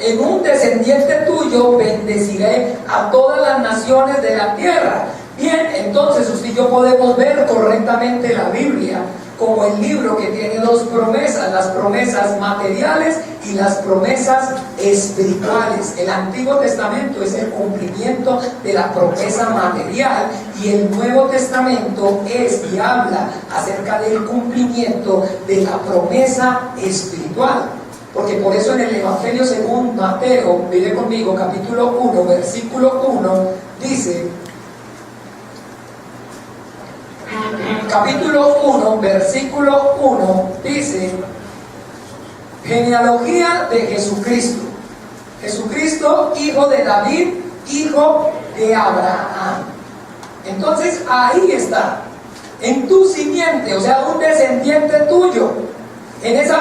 En un descendiente tuyo bendeciré a todas las naciones de la tierra. Bien, entonces usted y yo podemos ver correctamente la Biblia como el libro que tiene dos promesas, las promesas materiales y las promesas espirituales. El Antiguo Testamento es el cumplimiento de la promesa material y el Nuevo Testamento es y habla acerca del cumplimiento de la promesa espiritual. Porque por eso en el Evangelio según Mateo, mire conmigo, capítulo 1, versículo 1, dice, capítulo 1, versículo 1, dice, genealogía de Jesucristo. Jesucristo, hijo de David, hijo de Abraham. Entonces ahí está, en tu simiente, o sea, un descendiente tuyo, en ese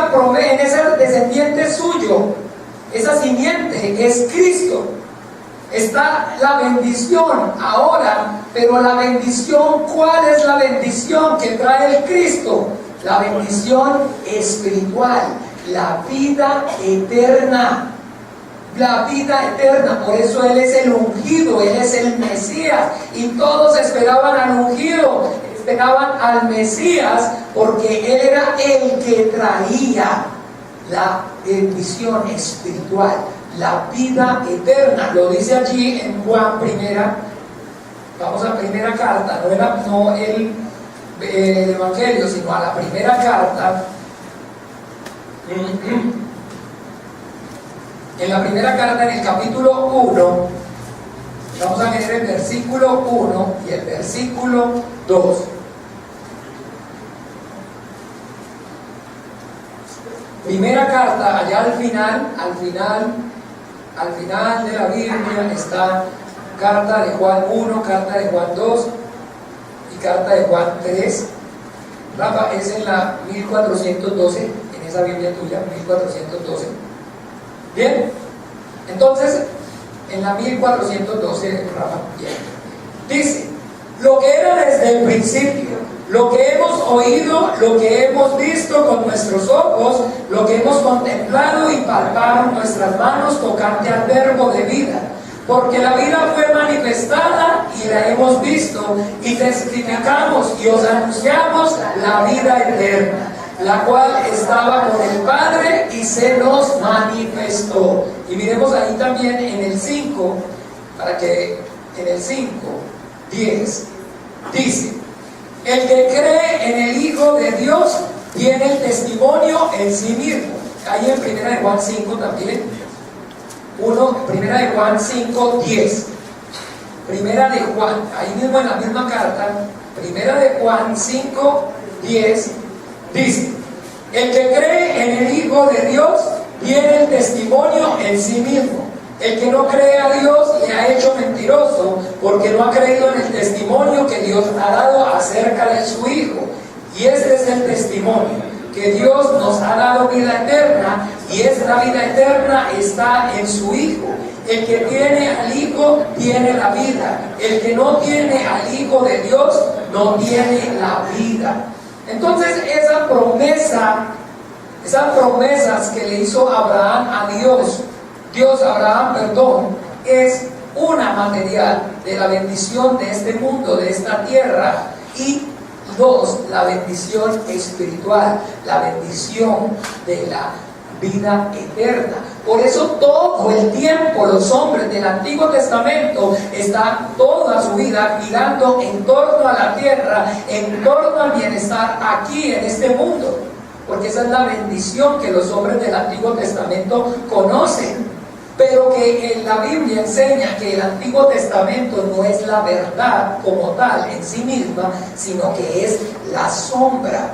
descendiente suyo, esa simiente es Cristo. Está la bendición ahora, pero la bendición, ¿cuál es la bendición que trae el Cristo? La bendición espiritual, la vida eterna. La vida eterna, por eso Él es el ungido, Él es el Mesías, y todos esperaban al ungido, esperaban al Mesías, porque Él era el que traía la bendición espiritual, la vida eterna. Lo dice allí en Juan primera, vamos a primera carta, no el Evangelio, sino a la primera carta. En la primera carta, en el capítulo 1, vamos a leer el versículo 1 y el versículo 2. Primera carta, allá al final de la Biblia está carta de Juan 1, carta de Juan 2 y carta de Juan 3. Rafa, es en la 1412, en esa Biblia tuya, 1412. Bien, entonces, en la 1412, Rafa, bien, dice, lo que era desde el principio, lo que hemos oído, lo que hemos visto con nuestros ojos, lo que hemos contemplado y palparon nuestras manos tocante al verbo de vida. Porque la vida fue manifestada y la hemos visto y testificamos y os anunciamos la vida eterna, la cual estaba con el Padre y se nos manifestó. Y miremos ahí también en el 5, para que en el 5, 10, dice, el que cree en el Hijo de Dios tiene el testimonio en sí mismo. Ahí en 1 de Juan 5 también. 1 de Juan 5, 10. 1 de Juan, ahí mismo en la misma carta, 1 de Juan 5, 10, dice, el que cree en el Hijo de Dios tiene el testimonio en sí mismo. El que no cree a Dios le ha hecho mentiroso, porque no ha creído en el testimonio que Dios ha dado acerca de su Hijo. Y este es el testimonio, que Dios nos ha dado vida eterna, y esta vida eterna está en su Hijo. El que tiene al Hijo tiene la vida. El que no tiene al Hijo de Dios no tiene la vida. Entonces esas promesas que le hizo Abraham a Dios a Abraham, es una material de la bendición de este mundo, de esta tierra, y dos, la bendición espiritual, la bendición de la vida eterna. Por eso todo el tiempo los hombres del Antiguo Testamento están toda su vida girando en torno a la tierra, en torno al bienestar aquí en este mundo, porque esa es la bendición que los hombres del Antiguo Testamento conocen. Pero que en la Biblia enseña que el Antiguo Testamento no es la verdad como tal en sí misma, sino que es la sombra.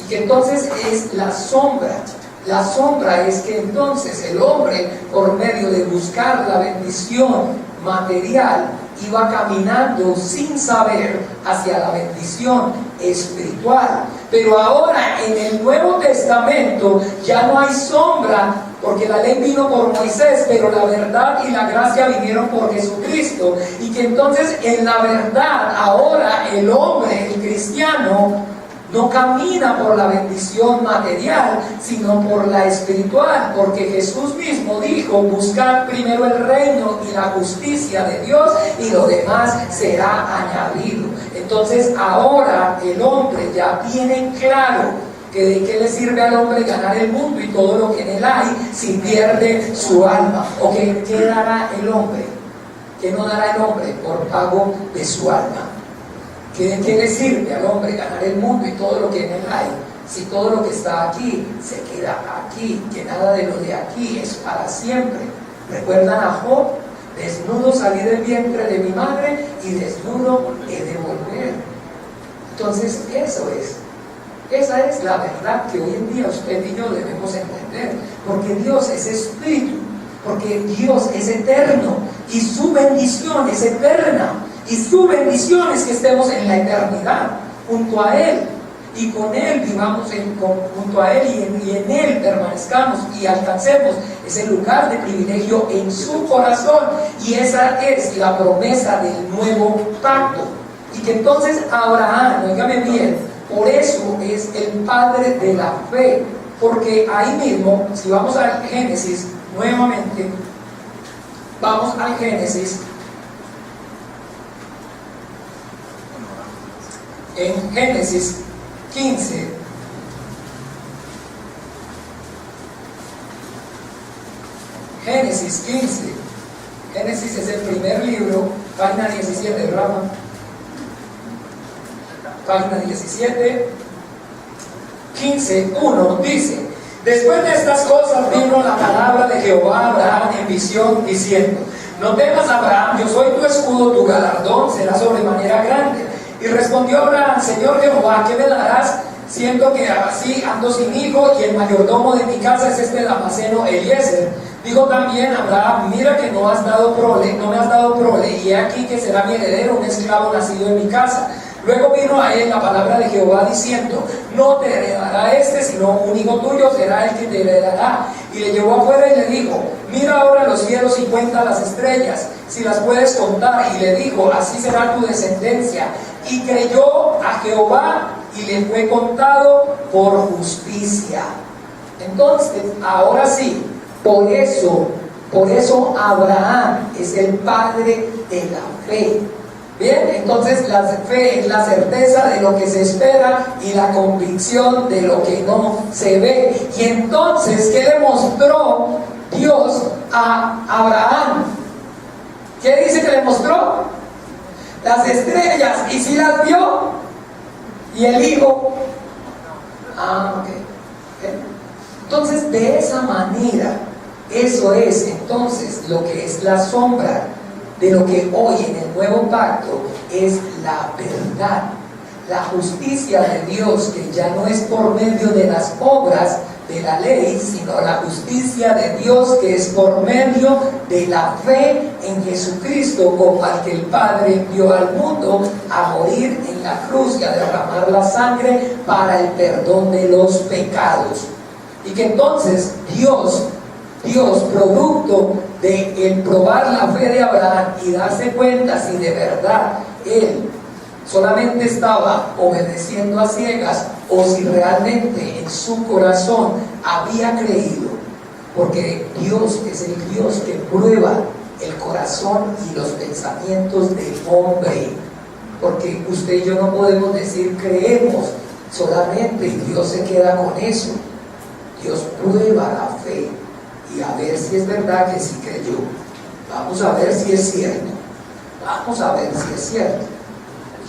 Y que entonces es la sombra. La sombra es que entonces el hombre, por medio de buscar la bendición material, iba caminando sin saber hacia la bendición espiritual. Pero ahora en el Nuevo Testamento ya no hay sombra, porque la ley vino por Moisés, pero la verdad y la gracia vinieron por Jesucristo. Y que entonces en la verdad ahora el hombre, el cristiano, no camina por la bendición material, sino por la espiritual, porque Jesús mismo dijo, buscad primero el reino y la justicia de Dios, y lo demás será añadido. Entonces ahora el hombre ya tiene claro que de qué le sirve al hombre ganar el mundo y todo lo que en él hay si pierde su alma. ¿O qué dará el hombre? ¿Qué no dará el hombre por pago de su alma? ¿De qué le sirve al hombre ganar el mundo y todo lo que en él hay si todo lo que está aquí se queda aquí? Que nada de lo de aquí es para siempre. ¿Recuerdan a Job? Desnudo salí del vientre de mi madre y desnudo he de volver. Entonces esa es la verdad que hoy en día usted y yo debemos entender, porque Dios es espíritu, porque Dios es eterno y su bendición es eterna, y su bendición es que estemos en la eternidad junto a Él, y con Él vivamos junto a Él, y en Él permanezcamos y alcancemos ese lugar de privilegio en su corazón. Y esa es la promesa del nuevo pacto. Y que entonces Abraham, oígame bien, por eso es el padre de la fe, porque ahí mismo, si vamos al Génesis nuevamente, vamos al Génesis. En Génesis 15, Génesis 15, Génesis es el primer libro, página 17, Rama, página 17, 15, 1, dice: después de estas cosas vino la palabra de Jehová a Abraham en visión, diciendo: no temas, Abraham, yo soy tu escudo, tu galardón será sobremanera grande. Y respondió Abraham: Señor Jehová, ¿qué me darás, siendo que así ando sin hijo, y el mayordomo de mi casa es este Damaseno Eliezer? Dijo también Abraham: mira que no me has dado prole, y he aquí que será mi heredero un esclavo nacido en mi casa. Luego vino a él la palabra de Jehová diciendo: no te heredará sino un hijo tuyo será el que te heredará. Y le llevó afuera y le dijo: mira ahora los cielos y cuenta las estrellas, si las puedes contar. Y le dijo: así será tu descendencia. Y creyó a Jehová y le fue contado por justicia. Entonces, ahora sí, por eso Abraham es el padre de la fe. Bien, entonces la fe es la certeza de lo que se espera y la convicción de lo que no se ve. Y entonces, ¿qué le mostró Dios a Abraham? ¿Qué dice que le mostró? Las estrellas. ¿Y si las vio? Y el hijo. Ok. Entonces, de esa manera, eso es entonces lo que es la sombra de lo que hoy en el nuevo pacto es la verdad, la justicia de Dios, que ya no es por medio de las obras de la ley, sino la justicia de Dios que es por medio de la fe en Jesucristo, como al que el Padre envió al mundo a morir en la cruz y a derramar la sangre para el perdón de los pecados. Y que entonces Dios, producto de el probar la fe de Abraham y darse cuenta si de verdad él solamente estaba obedeciendo a ciegas o si realmente en su corazón había creído, porque Dios es el Dios que prueba el corazón y los pensamientos del hombre, porque usted y yo no podemos decir creemos solamente y Dios se queda con eso. Dios prueba la fe y a ver si es verdad que sí creyó. Vamos a ver si es cierto.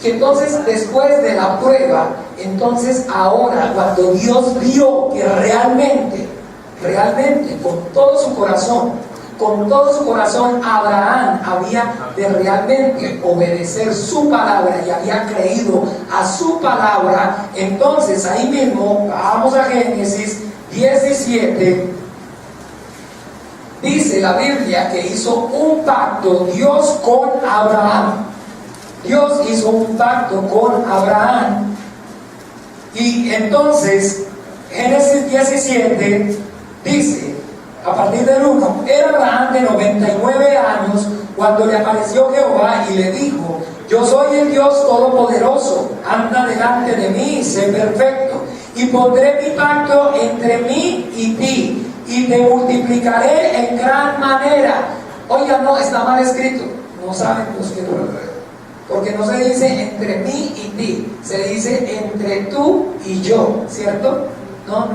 Y entonces, después de la prueba, entonces ahora cuando Dios vio que realmente, con todo su corazón, Abraham había de realmente obedecer su palabra y había creído a su palabra, entonces ahí mismo, vamos a Génesis 17, dice la Biblia que hizo un pacto Dios con Abraham. Dios hizo un pacto con Abraham. Y entonces, Génesis 17 dice, a partir del 1, era Abraham de 99 años cuando le apareció Jehová y le dijo: yo soy el Dios Todopoderoso, anda delante de mí y sé perfecto, y pondré mi pacto entre mí y ti, y te multiplicaré en gran manera. Oiga, no, está mal escrito, no saben los que porque no se dice entre mí y ti, se dice entre tú y yo, ¿cierto? No,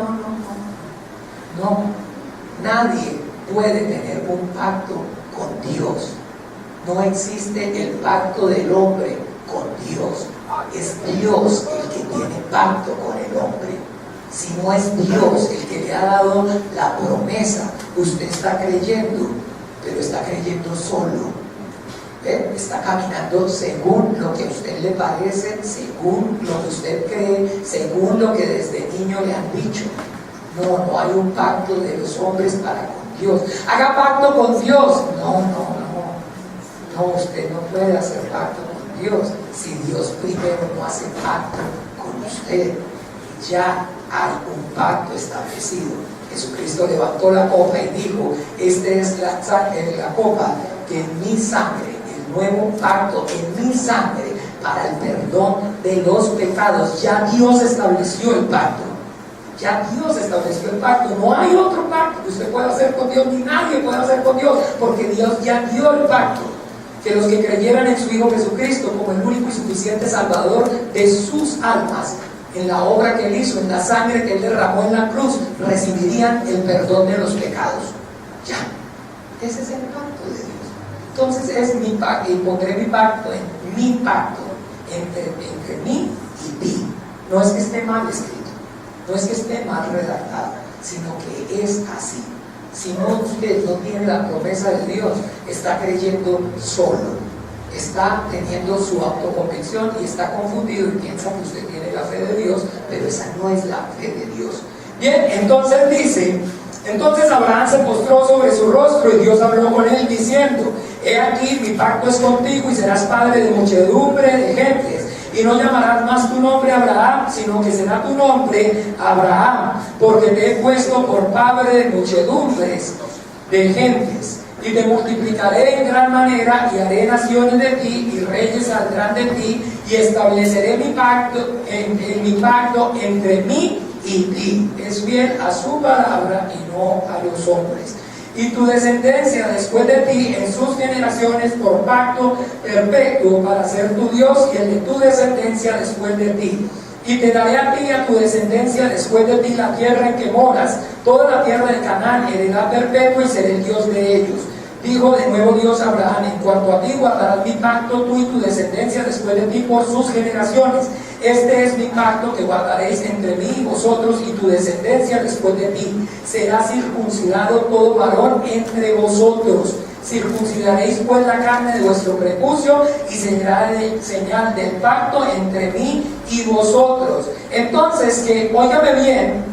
nadie puede tener un pacto con Dios. No existe el pacto del hombre con Dios. Es Dios el que tiene pacto con el hombre. Si no es Dios el que le ha dado la promesa, usted está creyendo, pero está creyendo solo. Está caminando según lo que a usted le parece, según lo que usted cree, según lo que desde niño le han dicho. No hay un pacto de los hombres para con Dios. Haga pacto con Dios. No, usted no puede hacer pacto con Dios si Dios primero no hace pacto con usted. Ya hay un pacto establecido. Jesucristo levantó la copa y dijo: esta es la copa que en mi sangre, el nuevo pacto en mi sangre, para el perdón de los pecados. Ya Dios estableció el pacto. Ya Dios estableció el pacto. No hay otro pacto que usted pueda hacer con Dios, ni nadie puede hacer con Dios, porque Dios ya dio el pacto. Que los que creyeran en su Hijo Jesucristo como el único y suficiente Salvador de sus almas, en la obra que Él hizo, en la sangre que Él derramó en la cruz, recibirían el perdón de los pecados. Ya, ese es el pacto de Dios. Entonces es mi pacto, y pondré mi pacto en mi pacto entre mí y ti. No es que esté mal escrito, no es que esté mal redactado, sino que es así. Si no, usted no tiene la promesa de Dios, está creyendo solo, está teniendo su autoconvicción y está confundido y piensa que usted tiene la fe de Dios, pero esa no es la fe de Dios. Bien, entonces dice: entonces Abraham se postró sobre su rostro y Dios habló con él diciendo: he aquí, mi pacto es contigo y serás padre de muchedumbre de gentes. Y no llamarás más tu nombre Abraham, sino que será tu nombre Abraham, porque te he puesto por padre de muchedumbres de gentes. Y te multiplicaré en gran manera, y haré naciones de ti, y reyes saldrán de ti, y estableceré mi pacto, mi pacto entre mí y ti. Es fiel a su palabra y no a los hombres. Y tu descendencia después de ti en sus generaciones por pacto perpetuo para ser tu Dios, y el de tu descendencia después de ti. Y te daré a ti y a tu descendencia después de ti la tierra en que moras, toda la tierra de Canaán, heredad perpetua, y seré el Dios de ellos. Dijo de nuevo Dios a Abraham: en cuanto a ti guardarás mi pacto, tú y tu descendencia después de ti por sus generaciones. Este es mi pacto que guardaréis entre mí y vosotros y tu descendencia después de ti. Será circuncidado todo varón entre vosotros. Circuncidaréis pues la carne de vuestro prepucio, y será señal del pacto entre mí y vosotros. Entonces, que óigame bien,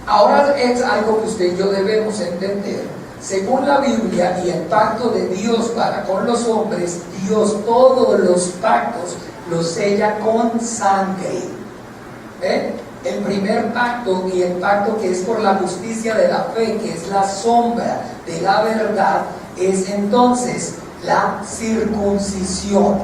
ahora es algo que usted y yo debemos entender. Según la Biblia y el pacto de Dios para con los hombres, Dios todos los pactos los sella con sangre. El primer pacto, y el pacto que es por la justicia de la fe, que es la sombra de la verdad, es entonces la circuncisión.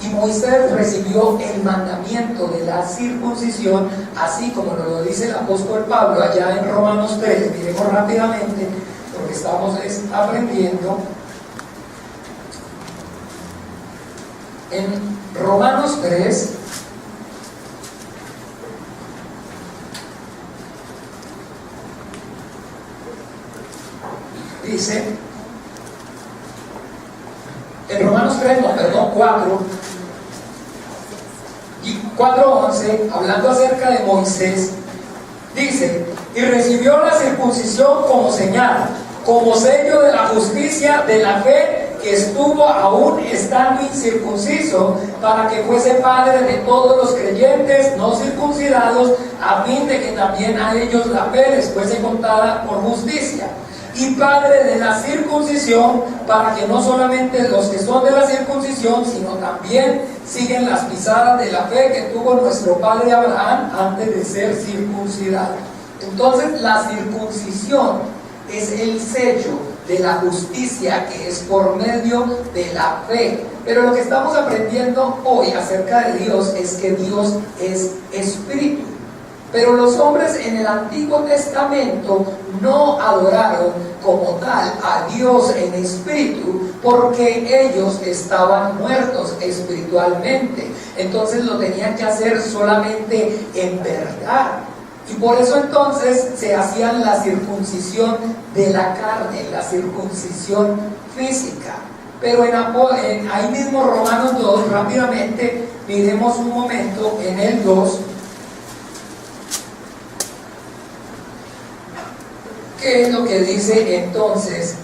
Y Moisés recibió el mandamiento de la circuncisión, así como nos lo dice el apóstol Pablo allá en Romanos 3. Miremos rápidamente, porque estamos aprendiendo. En Romanos 3, dice, en Romanos 4, y 4:11, hablando acerca de Moisés, dice: y recibió la circuncisión como señal, como sello de la justicia de la fe, que estuvo aún estando incircunciso, para que fuese padre de todos los creyentes no circuncidados, a fin de que también a ellos la fe les fuese contada por justicia. Y padre de la circuncisión, para que no solamente los que son de la circuncisión, sino también siguen las pisadas de la fe que tuvo nuestro padre Abraham antes de ser circuncidado. Entonces, la circuncisión es el sello de la justicia, que es por medio de la fe. Pero lo que estamos aprendiendo hoy acerca de Dios es que Dios es espíritu. Pero los hombres en el Antiguo Testamento no adoraron como tal a Dios en espíritu, porque ellos estaban muertos espiritualmente. Entonces lo tenían que hacer solamente en verdad. Y por eso entonces se hacían la circuncisión de la carne, la circuncisión física. Pero ahí mismo Romanos 2, rápidamente, miremos un momento en el 2. ¿Qué es lo que dice entonces?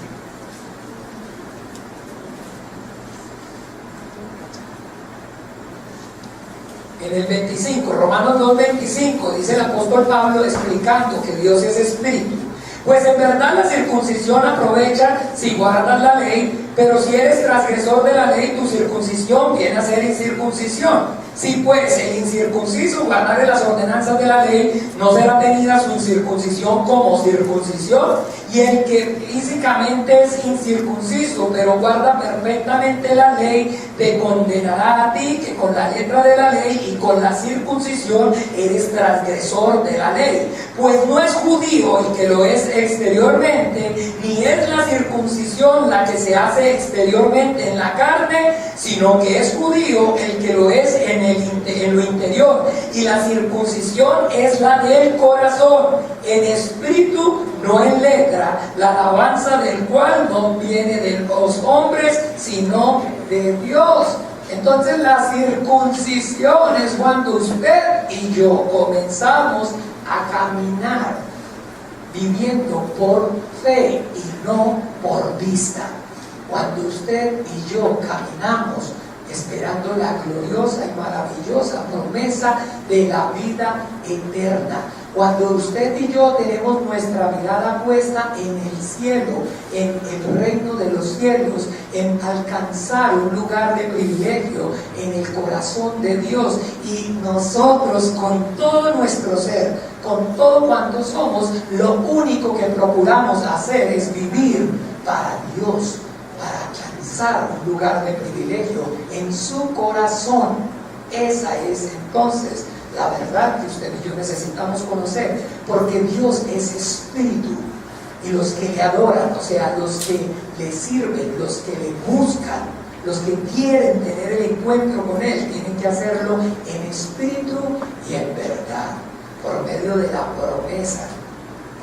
En el 25, Romanos 2:25, dice el apóstol Pablo explicando que Dios es espíritu. Pues en verdad la circuncisión aprovecha si guardas la ley, pero si eres transgresor de la ley, tu circuncisión viene a ser incircuncisión. Si pues el incircunciso guardare las ordenanzas de la ley, no será tenida su incircuncisión como circuncisión, y el que físicamente es incircunciso, pero guarda perfectamente la ley, te condenará a ti, que con la letra de la ley y con la circuncisión eres transgresor de la ley. Pues no es judío el que lo es exteriormente, ni es la circuncisión la que se hace exteriormente en la carne, sino que es judío el que lo es en lo interior, y la circuncisión es la del corazón, en espíritu, no en letra, la alabanza del cual no viene de los hombres, sino de Dios. Entonces la circuncisión es cuando usted y yo comenzamos a caminar viviendo por fe y no por vista. Cuando usted y yo caminamos esperando la gloriosa y maravillosa promesa de la vida eterna. Cuando usted y yo tenemos nuestra mirada puesta en el cielo, en el reino de los cielos, en alcanzar un lugar de privilegio en el corazón de Dios, y nosotros con todo nuestro ser, con todo cuanto somos, lo único que procuramos hacer es vivir para Dios, para alcanzar un lugar de privilegio en su corazón. Esa es entonces la verdad que usted y yo necesitamos conocer, porque Dios es espíritu, y los que le adoran, o sea, los que le sirven, los que le buscan, los que quieren tener el encuentro con Él, tienen que hacerlo en espíritu y en verdad, por medio de la promesa,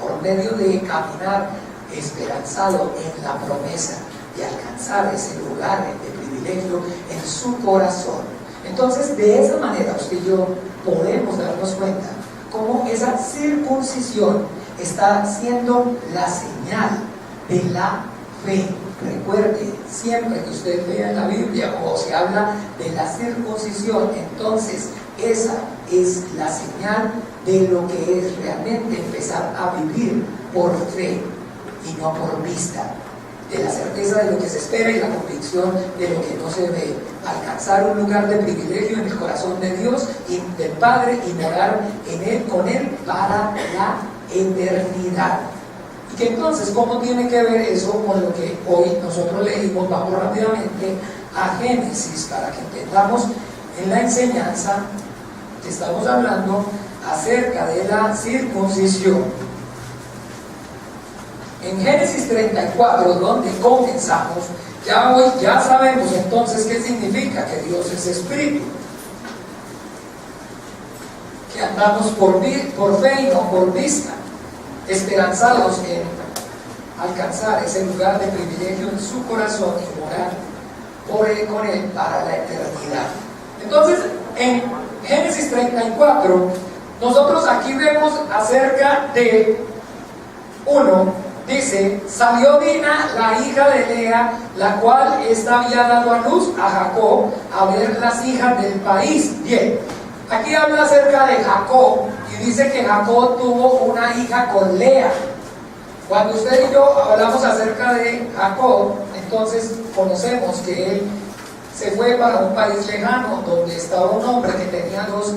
por medio de caminar esperanzado en la promesa y alcanzar ese lugar de privilegio en su corazón. Entonces, de esa manera usted y yo podemos darnos cuenta cómo esa circuncisión está siendo la señal de la fe. Recuerde, siempre que usted lea en la Biblia o se habla de la circuncisión, entonces esa es la señal de lo que es realmente empezar a vivir por fe y no por vista, de la certeza de lo que se espera y la convicción de lo que no se ve, alcanzar un lugar de privilegio en el corazón de Dios y del Padre, y morar en Él, con Él para la eternidad. Y que entonces, ¿cómo tiene que ver eso con lo que hoy nosotros leímos? Vamos rápidamente a Génesis para que entendamos en la enseñanza que estamos hablando acerca de la circuncisión. En Génesis 34, donde comenzamos, ya sabemos entonces qué significa que Dios es espíritu, que andamos por fe y no por vista, esperanzados en alcanzar ese lugar de privilegio en su corazón y morar con Él para la eternidad. Entonces, en Génesis 34, nosotros aquí vemos acerca de dice, salió Dina, la hija de Lea, la cual ésta había dado a luz a Jacob, a ver las hijas del país. Bien, aquí habla acerca de Jacob, y dice que Jacob tuvo una hija con Lea. Cuando usted y yo hablamos acerca de Jacob, entonces conocemos que él se fue para un país lejano, donde estaba un hombre que tenía dos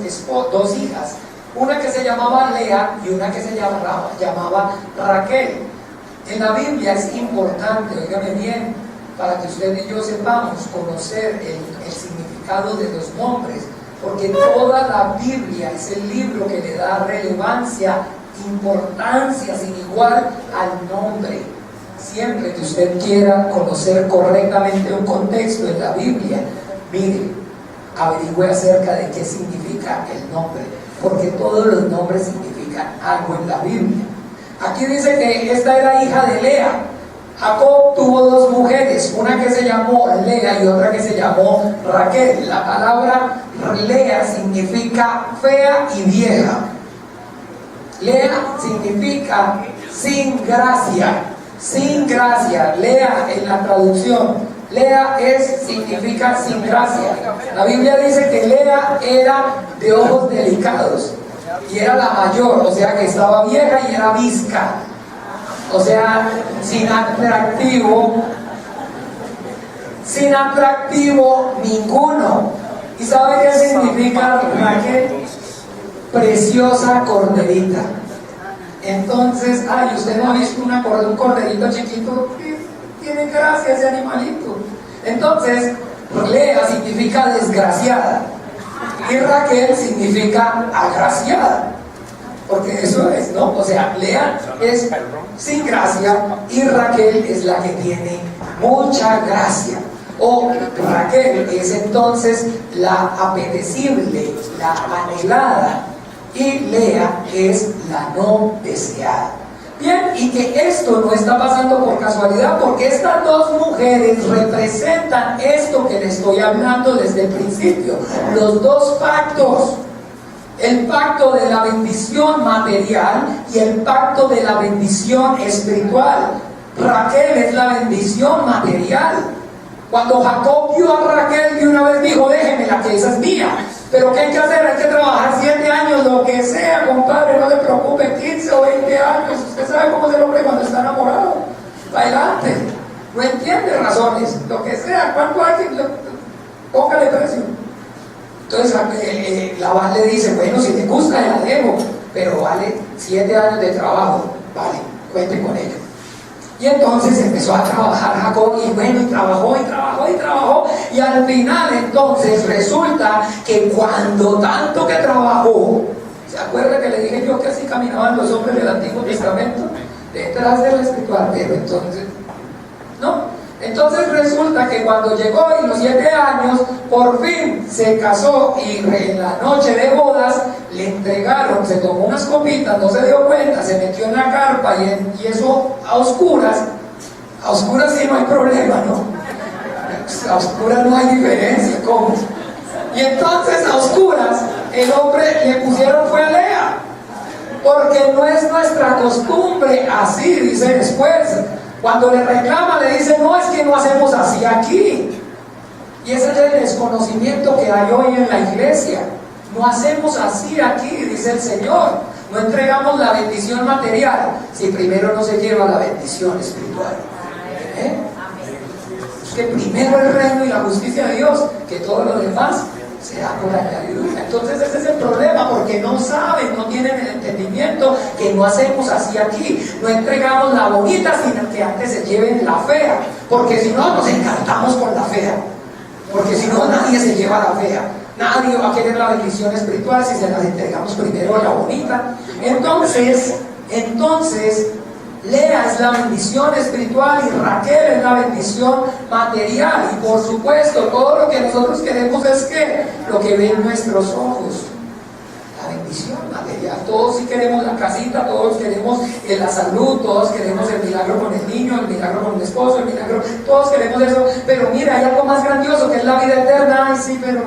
hijas, una que se llamaba Lea y una que se llamaba Raquel. En la Biblia es importante, óigame bien, para que usted y yo sepamos conocer el significado de los nombres porque toda la Biblia es el libro que le da relevancia, importancia sin igual al nombre. Siempre que usted quiera conocer correctamente un contexto en la Biblia, mire, averigüe acerca de qué significa el nombre, porque todos los nombres significan algo en la Biblia. Aquí dice que esta era hija de Lea. Jacob tuvo dos mujeres, una que se llamó Lea y otra que se llamó Raquel. La palabra Lea significa fea y vieja. Lea significa sin gracia, sin gracia. Lea en la traducción, Lea significa sin gracia. La Biblia dice que Lea era de ojos delicados y era la mayor, o sea que estaba vieja y era visca, o sea, sin atractivo ninguno. ¿Y sabe qué significa Raquel? Preciosa corderita. Entonces, usted no ha visto un corderito chiquito, tiene gracia ese animalito. Entonces, Lea significa desgraciada y Raquel significa agraciada, porque eso es, ¿no? O sea, Lea es sin gracia y Raquel es la que tiene mucha gracia. O Raquel es entonces la apetecible, la anhelada, y Lea es la no deseada. Bien, y que esto no está pasando por casualidad, porque estas dos mujeres representan esto que le estoy hablando desde el principio, los dos pactos. El pacto de la bendición material y el pacto de la bendición espiritual. Raquel es la bendición material. Cuando Jacob vio a Raquel, de una vez dijo: déjemela, que esa es mía. Pero ¿qué hay que hacer? Hay que trabajar 7 años, lo que sea, compadre, no le preocupe, 15 o 20 años. Usted sabe cómo es el hombre cuando está enamorado. Adelante. No entiende razones, lo que sea. ¿Cuánto hay que...? Póngale precio. Entonces Labán le dice: bueno, si te gusta, la dejo, pero vale 7 años de trabajo. Vale, cuente con ella. Y entonces empezó a trabajar Jacob, y bueno, y trabajó, y al final entonces resulta que cuando tanto que trabajó, ¿se acuerda que le dije yo que así caminaban los hombres del Antiguo Testamento? Detrás del escriturio, entonces, ¿no? Entonces resulta que cuando llegó y los 7 años, por fin se casó, y en la noche de bodas le entregaron, se tomó unas copitas, no se dio cuenta, se metió en la carpa y eso a oscuras sí no hay problema, ¿no? A oscuras no hay diferencia, ¿cómo? Y entonces a oscuras el hombre le pusieron fue a Lea, porque no es nuestra costumbre así, dice después. Cuando le reclama, le dice: no, es que no hacemos así aquí. Y ese es el desconocimiento que hay hoy en la iglesia. No hacemos así aquí, dice el Señor. No entregamos la bendición material si primero no se lleva la bendición espiritual. Es que primero el reino y la justicia de Dios, que todo lo demás será por añadidura. Entonces ese es el problema, porque no saben, no tienen el entendimiento que no hacemos así aquí. No entregamos la bonita, sino que antes se lleven la fea, porque si no nos encantamos con la fea, porque si no nadie se lleva la fea. Nadie va a querer la bendición espiritual si se las entregamos primero a la bonita. Entonces Lea es la bendición espiritual y Raquel es la bendición material. Y por supuesto, todo lo que nosotros queremos es que lo que ven nuestros ojos, la bendición material. Todos sí queremos la casita, todos queremos la salud, todos queremos el milagro con el niño, el milagro con el esposo, el milagro, todos queremos eso. Pero mira, hay algo más grandioso que es la vida eterna. Ay, sí, pero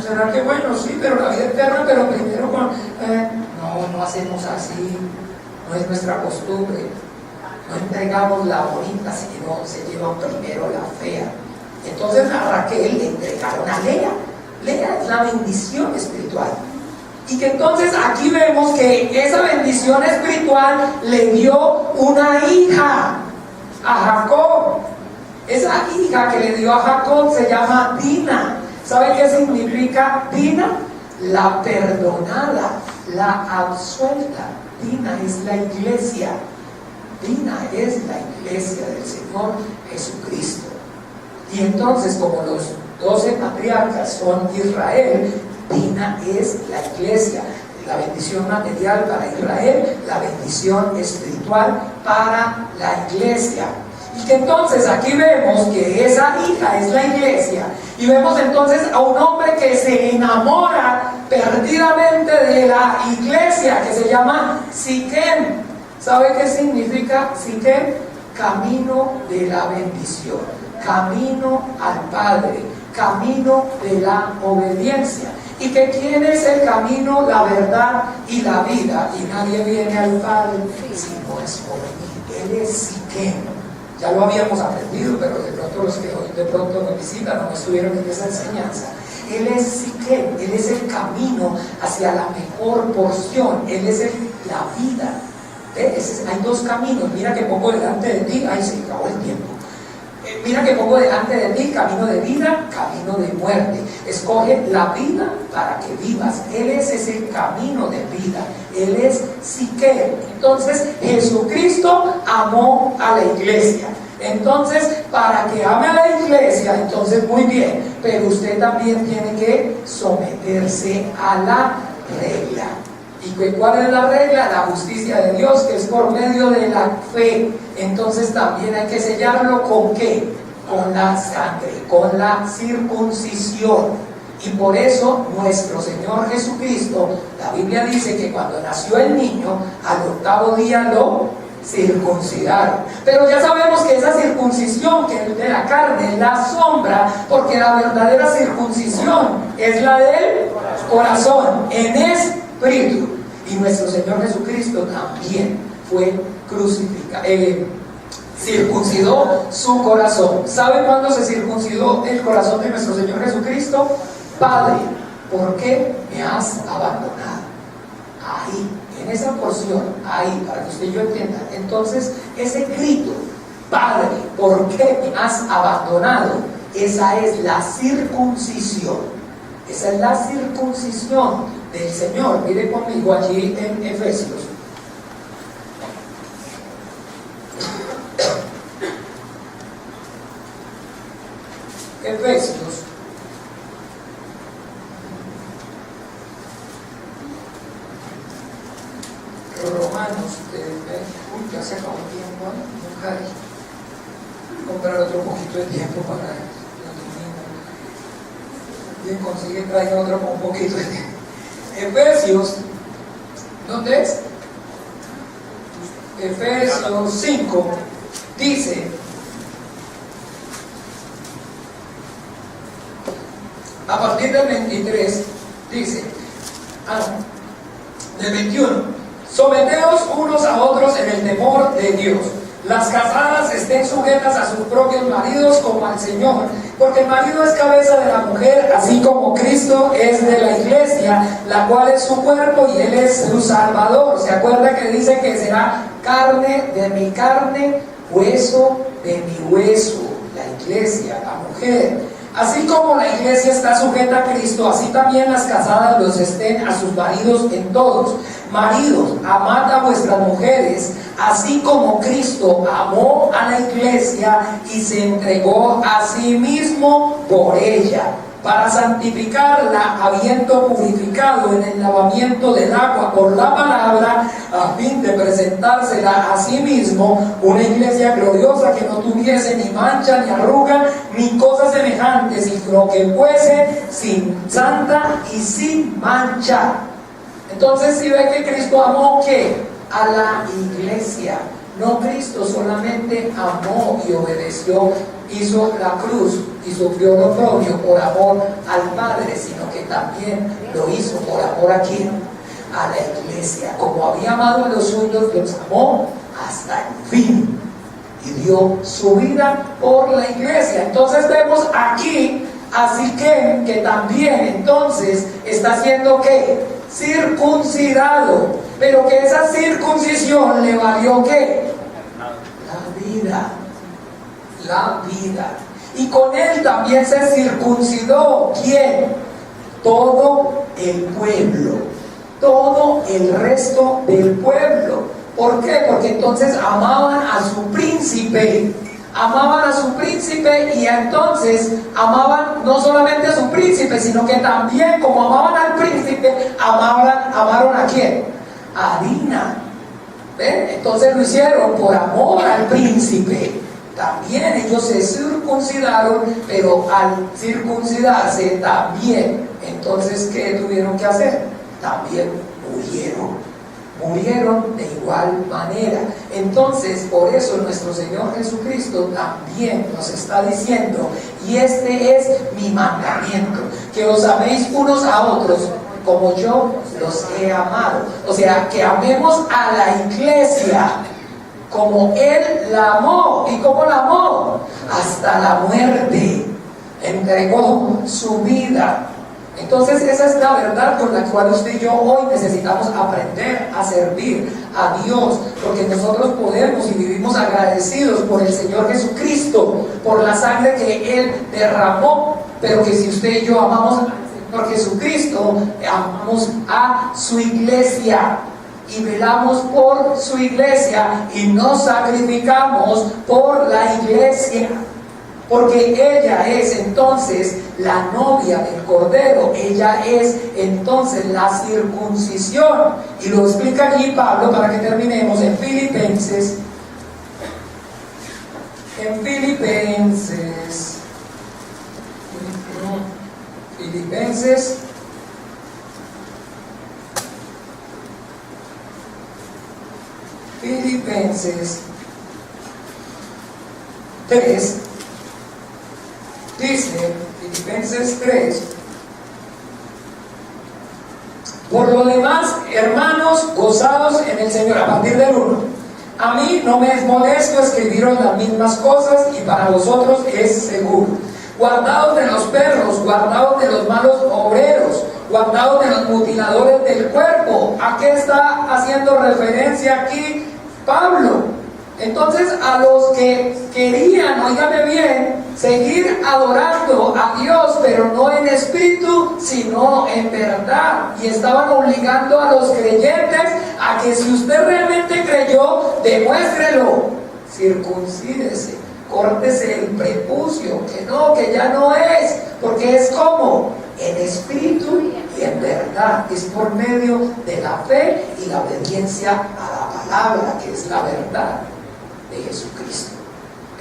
será que bueno, sí, pero la vida eterna, pero primero con... no hacemos así. No es nuestra costumbre. No entregamos la bonita, sino se lleva primero la fea. Entonces a Raquel le entregaron a Lea. Lea es la bendición espiritual. Y que entonces aquí vemos que esa bendición espiritual le dio una hija a Jacob. Esa hija que le dio a Jacob se llama Dina. ¿Sabe qué significa Dina? La perdonada, la absuelta. Dina es la iglesia. Dina es la iglesia del Señor Jesucristo. Y entonces, como los 12 patriarcas son Israel, Dina es la iglesia. La bendición material para Israel, la bendición espiritual para la iglesia. Y que entonces aquí vemos que esa hija es la iglesia. Y vemos entonces a un hombre que se enamora perdidamente de la iglesia, que se llama Siquem. ¿Sabe qué significa Siquem? Camino de la bendición, camino al Padre, camino de la obediencia. Y que quién es el camino, la verdad y la vida. Y nadie viene al Padre si no es por mí. Él es Siquem. Ya lo habíamos aprendido, pero de pronto los que hoy de pronto nos visitan no estuvieron en esa enseñanza. Él es Siquem, Él es el camino hacia la mejor porción. Él es la vida. Hay dos caminos. Mira que pongo delante de ti. Ay, se acabó el tiempo. Mira que pongo delante de ti camino de vida, camino de muerte. Escoge la vida para que vivas. Él es ese camino de vida. Él es Siquem. Entonces Jesucristo amó a la iglesia. Entonces, para que ame a la iglesia, entonces muy bien, pero usted también tiene que someterse a la regla. ¿Y cuál es la regla? La justicia de Dios, que es por medio de la fe. Entonces también hay que sellarlo ¿con qué? Con la sangre, con la circuncisión. Y por eso nuestro Señor Jesucristo, la Biblia dice que cuando nació el niño, al 8º día lo circuncidaron. Pero ya sabemos que esa circuncisión que es de la carne es la sombra, porque la verdadera circuncisión es la del corazón, en espíritu. Y nuestro Señor Jesucristo también fue crucificado, circuncidó su corazón. ¿Sabe cuándo se circuncidó el corazón de nuestro Señor Jesucristo? Padre, ¿por qué me has abandonado? Ahí, en esa porción, ahí, para que usted y yo entienda. Entonces, ese grito, Padre, ¿por qué me has abandonado? Esa es la circuncisión. Esa es la circuncisión del Señor. Mire conmigo allí en Efesios. Efesios. Romanos, ya se acabó el tiempo, nunca comprar otro poquito de tiempo para y consigue traer otro con un poquito de tiempo. Efesios, ¿dónde es? Efesios 5 dice, a partir del 23 dice, del 21, someteos unos a otros en el temor de Dios. Las casadas estén sujetas a sus propios maridos como al Señor, porque el marido es cabeza de la mujer, así como Cristo es de la iglesia, la cual es su cuerpo y Él es su Salvador. ¿Se acuerda que dice que será carne de mi carne, hueso de mi hueso? La iglesia, la mujer. Así como la iglesia está sujeta a Cristo, así también las casadas los estén a sus maridos en todos. Maridos, amad a vuestras mujeres, así como Cristo amó a la iglesia y se entregó a sí mismo por ella, para santificarla, habiendo purificado en el lavamiento del agua por la palabra, a fin de presentársela a sí mismo, una iglesia gloriosa que no tuviese ni mancha, ni arruga, ni cosas semejantes, sino que fuese santa y sin mancha. Entonces, si ve que Cristo amó, ¿qué? A la iglesia. No, Cristo solamente amó y obedeció, hizo la cruz y sufrió lo propio por amor al Padre, sino que también lo hizo por amor a quién, a la iglesia. Como había amado a los suyos, los amó hasta el fin y dio su vida por la iglesia. Entonces vemos aquí así que también entonces está siendo ¿qué? Circuncidado, pero que esa circuncisión le valió ¿qué? La vida, la vida. Y con él también se circuncidó ¿quién? Todo el pueblo, todo el resto del pueblo. ¿Por qué? Porque entonces amaban a su príncipe, amaban a su príncipe y entonces amaban no solamente a su príncipe, sino que también, como amaban al príncipe, amaron ¿a quién? A Dina. ¿Ven? Entonces lo hicieron por amor al príncipe. También ellos se circuncidaron, pero al circuncidarse también, entonces, ¿qué tuvieron que hacer? También murieron de igual manera. Entonces, por eso nuestro Señor Jesucristo también nos está diciendo, y este es mi mandamiento, que os améis unos a otros como yo los he amado. O sea, que amemos a la iglesia como Él la amó. ¿Y cómo la amó? Hasta la muerte. Entregó su vida. Entonces esa es la verdad con la cual usted y yo hoy necesitamos aprender a servir a Dios, porque nosotros podemos y vivimos agradecidos por el Señor Jesucristo, por la sangre que Él derramó, pero que si usted y yo amamos al Señor Jesucristo, amamos a su iglesia y velamos por su iglesia y nos sacrificamos por la iglesia. Porque ella es entonces la novia del Cordero, ella es entonces la circuncisión. Y lo explica aquí Pablo para que terminemos en Filipenses. Filipenses 3. Dice, Filipenses 3, por lo demás, hermanos, gozados en el Señor. A partir del 1, a mí no me es molesto escribiros las mismas cosas y para vosotros es seguro. Guardaos de los perros, guardaos de los malos obreros, guardaos de los mutiladores del cuerpo. ¿A qué está haciendo referencia aquí Pablo? Entonces, a los que querían, óigame bien, seguir adorando a Dios, pero no en espíritu, sino en verdad, y estaban obligando a los creyentes a que si usted realmente creyó, demuéstrelo, circuncídese, córtese el prepucio, que ya no es, porque es como en espíritu y en verdad, es por medio de la fe y la obediencia a la palabra, que es la verdad de Jesucristo.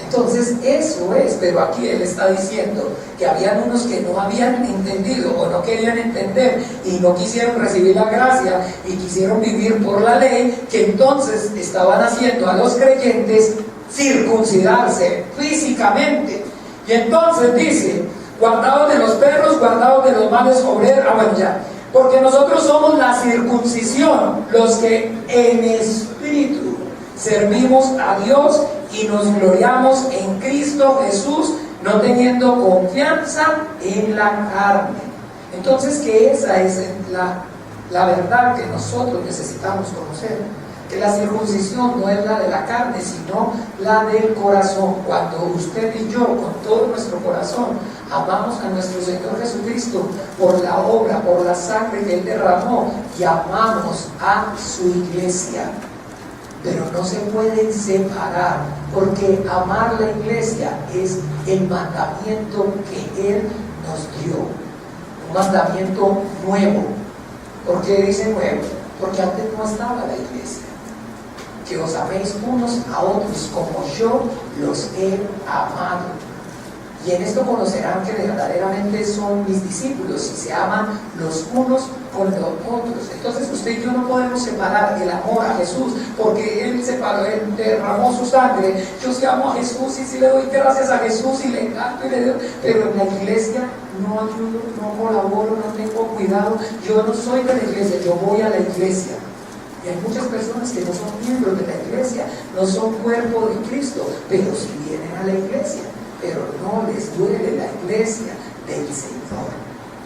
Entonces eso es, pero aquí él está diciendo que habían unos que no habían entendido o no querían entender y no quisieron recibir la gracia y quisieron vivir por la ley, que entonces estaban haciendo a los creyentes circuncidarse físicamente. Y entonces dice, guardados de los perros, guardados de los males obreros, porque nosotros somos la circuncisión, los que en espíritu servimos a Dios y nos gloriamos en Cristo Jesús, no teniendo confianza en la carne. Entonces, que esa es la verdad que nosotros necesitamos conocer, que la circuncisión no es la de la carne, sino la del corazón. Cuando usted y yo, con todo nuestro corazón, amamos a nuestro Señor Jesucristo por la obra, por la sangre que Él derramó, y amamos a su iglesia. Pero no se pueden separar, porque amar la iglesia es el mandamiento que Él nos dio, un mandamiento nuevo. ¿Por qué dice nuevo? Porque antes no estaba la iglesia. Que os améis unos a otros como yo los he amado. Y en esto conocerán que verdaderamente son mis discípulos, si se aman los unos con los otros. Entonces usted y yo no podemos separar el amor a Jesús, porque Él derramó su sangre. Yo sí amo a Jesús y sí le doy gracias a Jesús y le canto y le doy, pero en la iglesia no ayudo, no colaboro, no tengo cuidado. Yo no soy de la iglesia, yo voy a la iglesia. Y hay muchas personas que no son miembros de la iglesia, no son cuerpo de Cristo, pero sí vienen a la iglesia, pero no les duele la iglesia del Señor.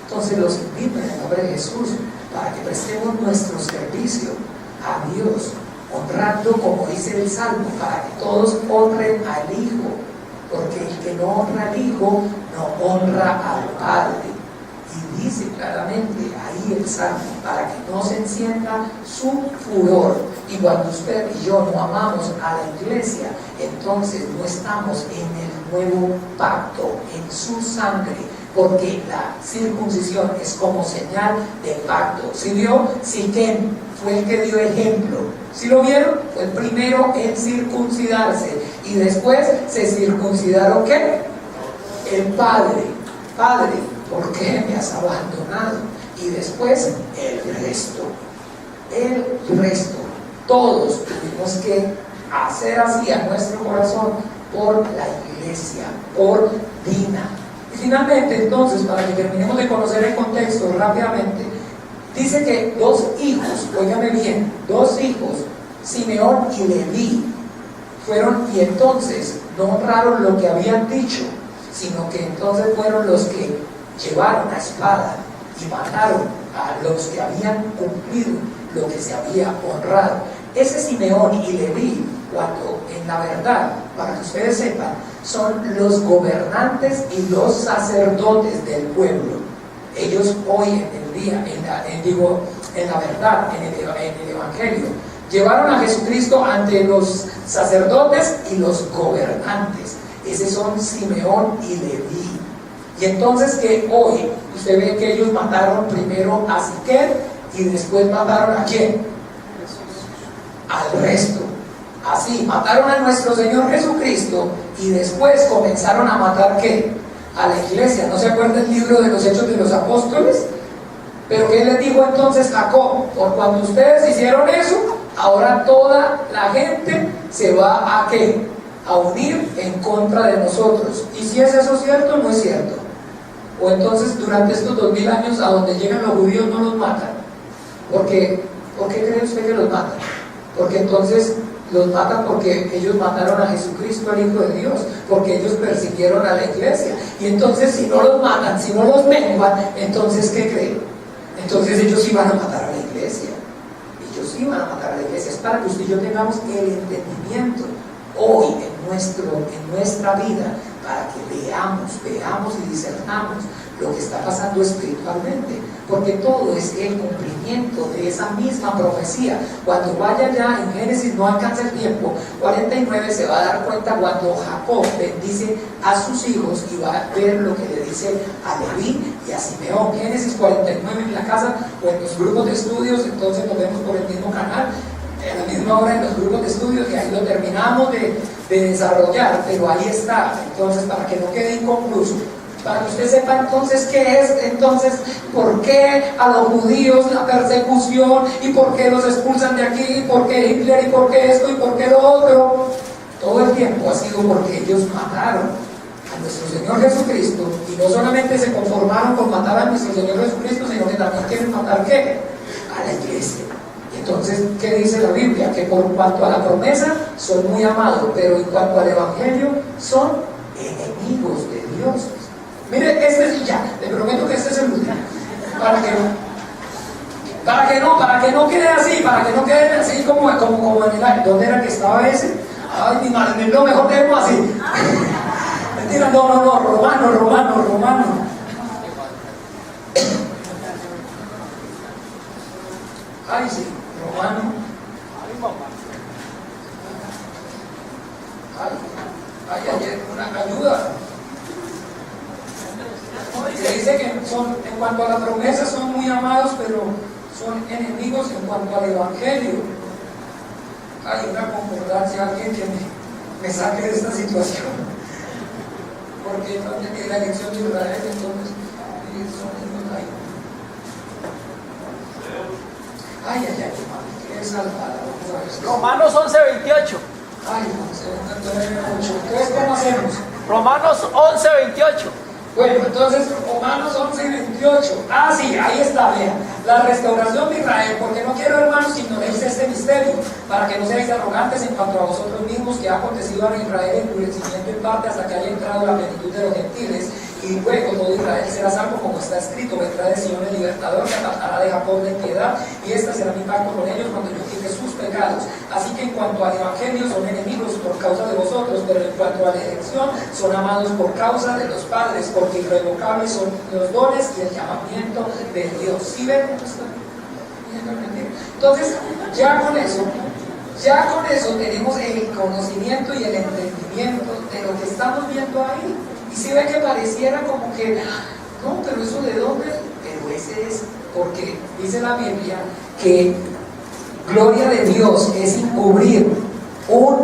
Entonces los invito en el nombre de Jesús para que prestemos nuestro servicio a Dios, honrando, como dice el Salmo, para que todos honren al Hijo, porque el que no honra al Hijo no honra al Padre. Y dice claramente ahí el Salmo, para que no se encienda su furor Y cuando usted y yo no amamos a la iglesia, entonces no estamos en el nuevo pacto, en su sangre, porque la circuncisión es como señal de pacto. ¿Sí vio? Siquem fue el que dio ejemplo. ¿Sí lo vieron? Fue el primero en circuncidarse. Y después se circuncidaron, ¿qué? El padre. Padre, ¿por qué me has abandonado? Y después el resto. El resto. Todos tuvimos que hacer así a nuestro corazón por la iglesia, por Dina. Y finalmente, entonces, para que terminemos de conocer el contexto rápidamente, dice que dos hijos, óigame bien, dos hijos, Simeón y Leví, fueron y entonces no honraron lo que habían dicho, sino que entonces fueron los que llevaron la espada y mataron a los que habían cumplido lo que se había honrado. Ese Simeón y Leví, cuando en la verdad, para que ustedes sepan, son los gobernantes y los sacerdotes del pueblo. Ellos hoy en el día, en la verdad, en el Evangelio, llevaron a Jesucristo ante los sacerdotes y los gobernantes. Esos son Simeón y Leví. Y entonces que hoy usted ve que ellos mataron primero a Siquem y después mataron a ¿quién? Al resto. Así, mataron a nuestro Señor Jesucristo y después comenzaron a matar ¿qué? A la iglesia. ¿No se acuerda el libro de los Hechos de los Apóstoles? Pero ¿qué les dijo entonces Jacob? Por cuando ustedes hicieron eso, ahora toda la gente se va a ¿qué? A unir en contra de nosotros. ¿Y si es eso cierto o no es cierto? O entonces durante estos 2000 años a donde llegan los judíos no los matan. ¿Por qué cree usted que los matan? Porque entonces los matan porque ellos mataron a Jesucristo, al Hijo de Dios, porque ellos persiguieron a la iglesia. Y entonces si no los matan, si no los menguan, entonces ¿qué creen? Entonces ellos iban a matar a la iglesia. Ellos iban a matar a la iglesia. Es para que usted y yo tengamos el entendimiento hoy en nuestra vida, para que veamos y discernamos lo que está pasando espiritualmente, porque todo es el cumplimiento de esa misma profecía. Cuando vaya ya en Génesis, no alcanza el tiempo, 49 se va a dar cuenta cuando Jacob bendice a sus hijos y va a ver lo que le dice a Leví y a Simeón. Génesis 49 en la casa o en los grupos de estudios, entonces nos vemos por el mismo canal, a la misma hora en los grupos de estudios, que ahí lo terminamos de desarrollar, pero ahí está. Entonces, para que no quede inconcluso, para que usted sepa entonces qué es, entonces, por qué a los judíos la persecución, y por qué los expulsan de aquí, y por qué Hitler, y por qué esto, y por qué lo otro. Todo el tiempo ha sido porque ellos mataron a nuestro Señor Jesucristo, y no solamente se conformaron con matar a nuestro Señor Jesucristo, sino que también quieren matar ¿qué? A la iglesia. Entonces, ¿qué dice la Biblia? Que por cuanto a la promesa son muy amados, pero en cuanto al Evangelio son enemigos de Dios. Mire, este sí ya, le prometo que este es el último. Para que no quede así, para que no quede así como en el aire. ¿Dónde era que estaba ese? Ay, mi madre, no, mejor dejemos así. Mentira, no, romano. Ay, sí, romano. Ay, una ayuda. Se dice que son, en cuanto a la promesa, son muy amados, pero son enemigos en cuanto al Evangelio. Hay una concordancia, alguien que me saque de esta situación. Porque la elección de Israel, entonces, son enemigos ahí. Ay, hermano, qué salvada. Romanos 11:28. Ay, no, entonces, ¿cómo hacemos? Romanos 11:28. Bueno, entonces Romanos 11:28. Ah, sí, ahí está, vean. La restauración de Israel, porque no quiero, hermanos, que ignoréis este misterio, para que no seáis arrogantes en cuanto a vosotros mismos, que ha acontecido a Israel endurecimiento en parte hasta que haya entrado la plenitud de los gentiles, y luego todo Israel será salvo, como está escrito: vendrá de Sion el libertador, que apartará de Jacob la impiedad, y esta será mi pacto con ellos cuando yo quite sus pecados. Así que en cuanto al Evangelio son enemigos por causa de vosotros, pero en cuanto a la elección son amados por causa de los padres, porque irrevocables son los dones y el llamamiento de Dios. ¿Sí ven? Entonces, ya con eso Ya con eso tenemos el conocimiento y el entendimiento de lo que estamos viendo ahí. Y si ve que pareciera como que, no, pero eso de dónde, pero ese es, porque dice la Biblia que gloria de Dios es encubrir un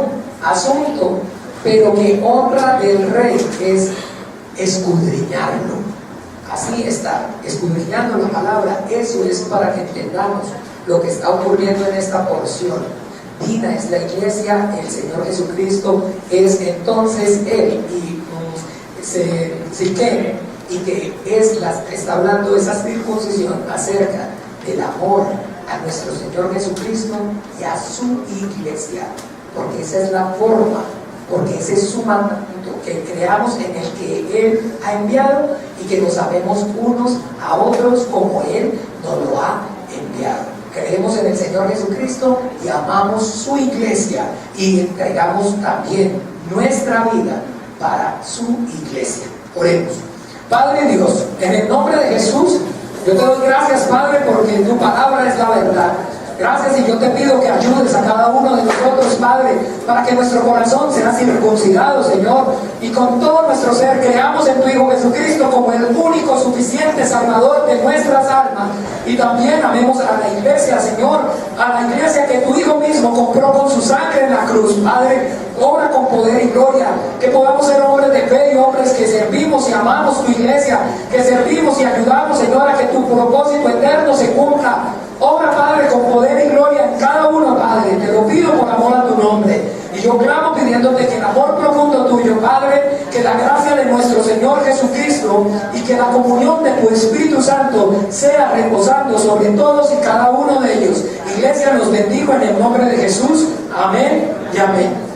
asunto, pero que honra del rey es escudriñarlo. Así está, escudriñando la palabra. Eso es para que entendamos lo que está ocurriendo en esta porción. Dina es la iglesia, el Señor Jesucristo es entonces Él, y Siquem, y que está hablando esa circuncisión acerca del amor a nuestro Señor Jesucristo y a su iglesia, porque esa es la forma, porque ese es su mandamiento, que creamos en el que Él ha enviado y que nos amemos unos a otros como Él nos lo ha enviado. Creemos en el Señor Jesucristo y amamos su iglesia y entregamos también nuestra vida para su iglesia. Oremos. Padre Dios, en el nombre de Jesús, yo te doy gracias, Padre, porque tu palabra es la verdad. Gracias, y yo te pido que ayudes a cada uno de nosotros, Padre, para que nuestro corazón sea circuncidado, Señor, y con todo nuestro ser creamos en tu Hijo Jesucristo como el único suficiente Salvador de nuestras almas. Y también amemos a la iglesia, Señor, a la iglesia que tu Hijo mismo compró con su sangre en la cruz. Padre, obra con poder y gloria, que podamos ser hombres de fe y hombres que servimos y amamos tu iglesia, que servimos y ayudamos, Señor, a que tu propósito eterno se cumpla. Obra, Padre, con poder y gloria en cada uno, Padre. Te lo pido por amor a tu nombre. Y yo clamo pidiéndote que el amor profundo tuyo, Padre, que la gracia de nuestro Señor Jesucristo y que la comunión de tu Espíritu Santo sea reposando sobre todos y cada uno de ellos. Iglesia, los bendigo en el nombre de Jesús. Amén y amén.